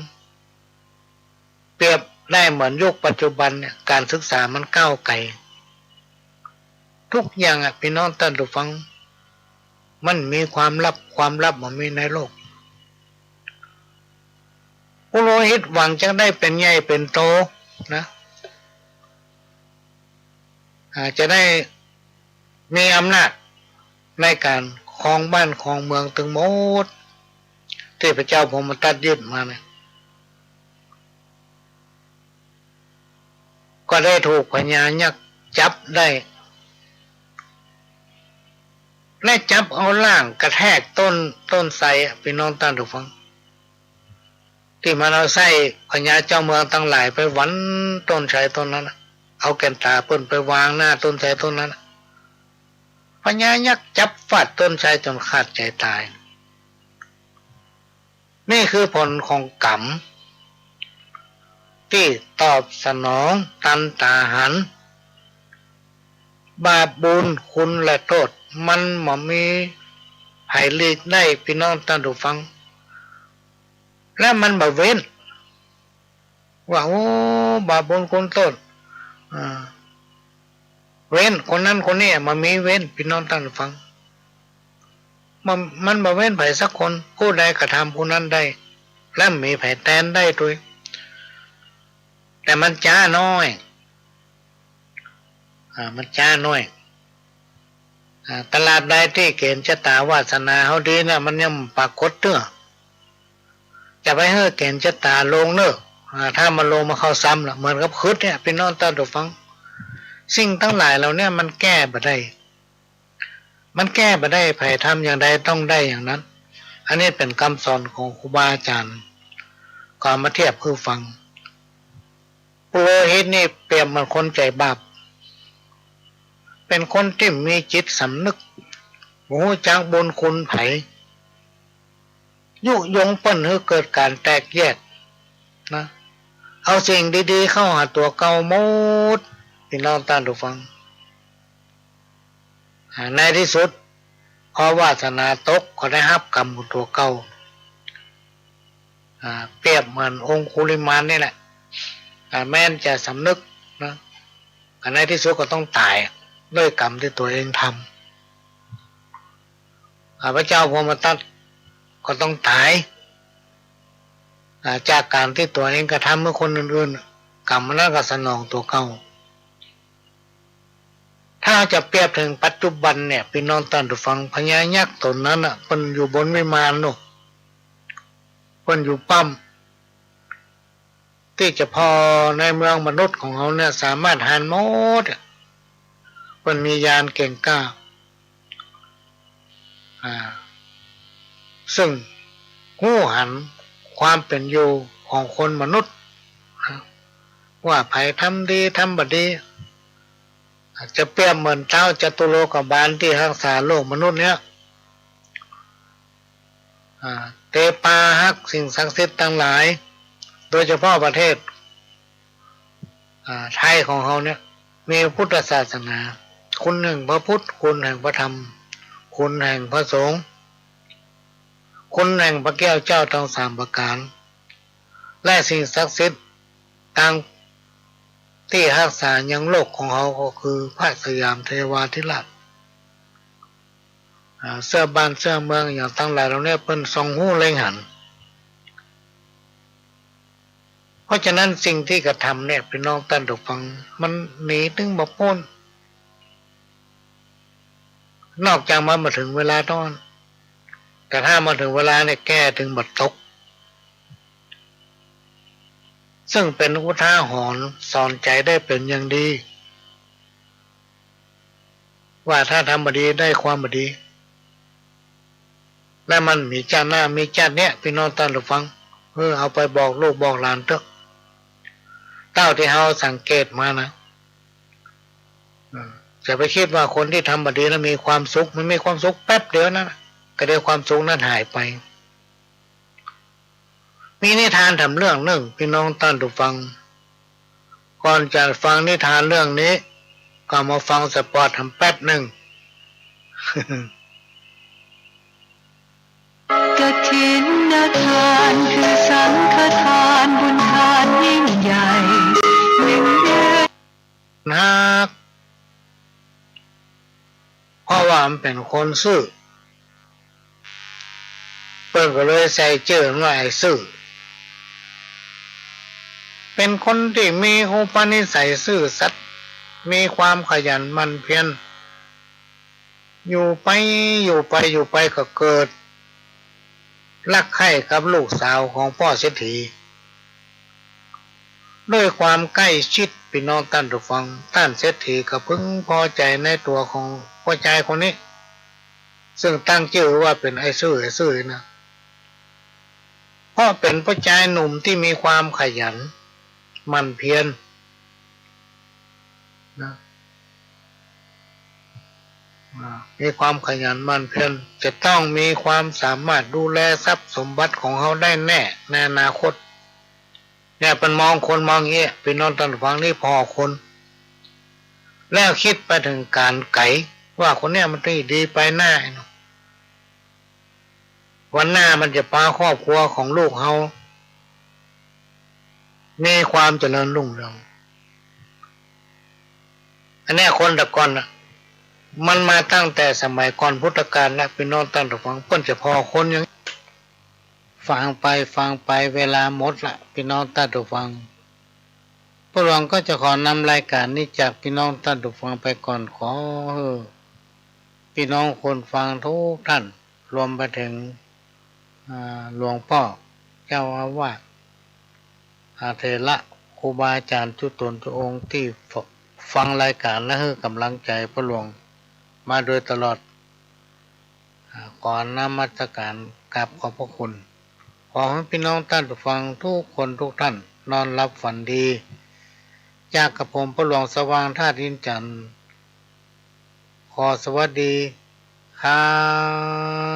เปรียบได้เหมือนยุคปัจจุบันเนี่ยการศึกษามันก้าวไกลทุกอย่างพี่น้องท่านผู้ฟังมันมีความลับมันมีในโลกปุโรหิตหวังจะได้เป็นใหญ่เป็นโตนะจะได้มีอำนาจในการครองบ้านครองเมืองถึงหมดที่พระเจ้าพรหมทัตยึดมาเนี่ยก็ได้ถูกพญายักษ์จับได้และจับเอาล่างกระแทกต้นไทรพี่น้องท่านผู้ฟังที่มันเอาไส้พญาเจ้าเมืองทั้งหลายไปหวันต้นไทรต้นนั้นเอาแก่นตาเปิ้นไปวางหน้าต้นไทรต้นนั้นพญายักษ์จับฟาดต้นไทรจนขาดใจตายนี่คือผลของกรรมที่ตอบสนองตันตาหันบาปบุญคุณและโทษมันบ่มีไผหลีกได้พี่น้องท่านผู้ฟังและมันบ่เว้นว่าโอ้บาปบุญคุณโทษเว้นคนนั้นคนนี้มันมีเว้นพี่น้องท่านผู้ฟังมันบ่เว้นไผสักคนผู้ใดกระทำผู้นั้นได้และมีไผแทนได้ด้วยแต่มันช้าน้อยมันช้าน้อยตลาดใดที่เกณฑ์ชะตาวาสนาเฮาดีนะมันยังปรากฏเด้อจะไปเฮ้อเกณฑ์ชะตาลงเด้อถ้ามันลงมาเข้าซ้ำล่ะเหมือนกับคึดเนี่ยพี่น้องท่านผู้ฟังสิ่งทั้งหลายเหล่านี้มันแก้บ่ได้ไผทำอย่างใดต้องได้อย่างนั้นอันนี้เป็นคำสอนของครูบาอาจารย์ก็มาเทียบเพื่อฟังปุโรหิตนี่เปรียบเหมือนคนใจบาปเป็นคนที่มีจิตสำนึกรู้จักบุญคุณไผ ยุยงเปิ้นให้เกิดการแตกแยกนะเอาสิ่งดีๆเข้าหาตัวเก่าหมดพี่น้องท่านผู้ฟังในที่สุดพอวาสนาตกก็ได้รับกรรมของตัวเก่าเปรียบเหมือนองคุลิมานนี่แหละแม้นจะสำนึกนะในที่สุดก็ต้องตายด้วยกรรมที่ตัวเองทำพระเจ้าพรหมทัตก็ต้องตายจากการที่ตัวเองกระทำเมื่อคนอื่นๆกรรมนั้นก็สนองตัวเก่าถ้าจะเปรียบถึงปัจจุบันเนี่ยพี่น้องท่านผู้ฟังพญายักษ์ตนนั้นอ่ะเพิ่นอยู่บนวิมานนู่นเพิ่นอยู่ปั๊มที่จะพอในเมืองมนุษย์ของเขาเนี่ยสามารถหันหมดเพิ่นมียานเก่งกล้าซึ่งหู้หันความเป็นอยู่ของคนมนุษย์ว่าไผทำดีทำบดีจะเปรียบเหมือนเท้าจตุโลกบาลที่รักษาโลกมนุษย์เนี่ยเตปาฮักสิ่งศักดิ์สิทธิ์ทั้งหลายโดยเฉพาะประเทศไทยของเขาเนี่ยมีพุทธศาสนาคุณแห่งพระพุทธคุณแห่งพระธรรมคุณแห่งพระสงฆ์คุณแห่งพระแก้วเจ้าทั้งสามประการและสิ่งศักดิ์สิทธิ์ต่างที่รักษายังโลกของเขาก็คือพระสยามเทวาธิราชเสื้อบ้านเสื้อเมืองอย่างทั้งหลายเราเนี่ยเป็นทรงหู้เล็งหันเพราะฉะนั้นสิ่งที่กระทำเนี่ยพี่น้องท่านผู้ฟังมันหนีถึงบ่พ้นนอกจากมาถึงเวลาตอนแต่ถ้ามาถึงเวลาเนี่ยแก้ถึงบัดตกซึ่งเป็นอุทาหรณ์สอนใจได้เป็นอย่างดีว่าถ้าทำบดีได้ความบดีและมันมีชาติหน้ามีชาติเนี้ยพี่น้องท่านผู้ฟังเอาไปบอกลูกบอกหลานเถอะเต้าที่เราสังเกตมานะจะไปคิดว่าคนที่ทำบดีแล้วมีความสุขมันมีความสุขแป๊บเดียวนะก็เดี๋ยวความสุขนั้นหายไปมีนิทานทำเรื่องหนึ่งพี่น้องท่านผู้ฟังก่อนจะฟังนิทานเรื่องนี้ก็มาฟังสปอร์ตทำแป๊บหนึ่ง กฐินทานคือสังฆทานบุญทานยิ่งใหญ่หนึ่งเดือนนักเพราะว่ามันเป็นคนซื่อเพิ่นก็เลยใส่ชื่อว่าไอ้ซื่อเป็นคนที่มีอุปนิสัยซื่อสัตย์มีความขยันหมั่นเพียรอยู่ไปก็เกิดรักใคร่กับลูกสาวของพ่อเศรษฐีด้วยความใกล้ชิดพี่น้องท่านผู้ฟังท่านเศรษฐีก็พึงพอใจในตัวของพ่อชายคนนี้ซึ่งตั้งชื่อว่าเป็นไอ้ซื่อนะเพราะเป็นพ่อชายหนุ่มที่มีความขยันหมั่นเพียรนะมีความขยันหมั่นเพียรจะต้องมีความสามารถดูแลทรัพย์สมบัติของเขาได้แน่ในอนาคตเนี่ยเป็นมองคนมองเงี้ยเป็นนอนตันฟังนี่พอคนแล้วคิดไปถึงการไก่ว่าคนเนี้ยมันดีไปหน้าวันหน้ามันจะพาครอบครัวของลูกเขามีความเจริญรุ่งเรืองอันนี้คนแต่ก่อนนะมันมาตั้งแต่สมัยก่อนพุทธกาลและเป็นนอนตั้งแต่ฟังเพิ่นจะพอคนอย่างฟังไปเวลาหมดละพี่น้องท่านผู้ฟังพวกเราก็จะขอนำรายการนี้จากพี่น้องท่านผู้ฟังไปก่อนขอพี่น้องคนฟังทุกท่านรวมไปถึงหลวงพ่อเจ้าอาวาสเถระครูบาอาจารย์ทุกตนทุกองค์ที่ฟังรายการและให้กำลังใจพระหลวงมาโดยตลอดก่อนนมัสการกราบขอบพระคุณขอให้พี่น้องท่านผู้ฟังทุกคนทุกท่านนอนรับฝันดีจากกระผมพระหลวงสว่างธาตุดินจันทร์ขอสวัสดีครับ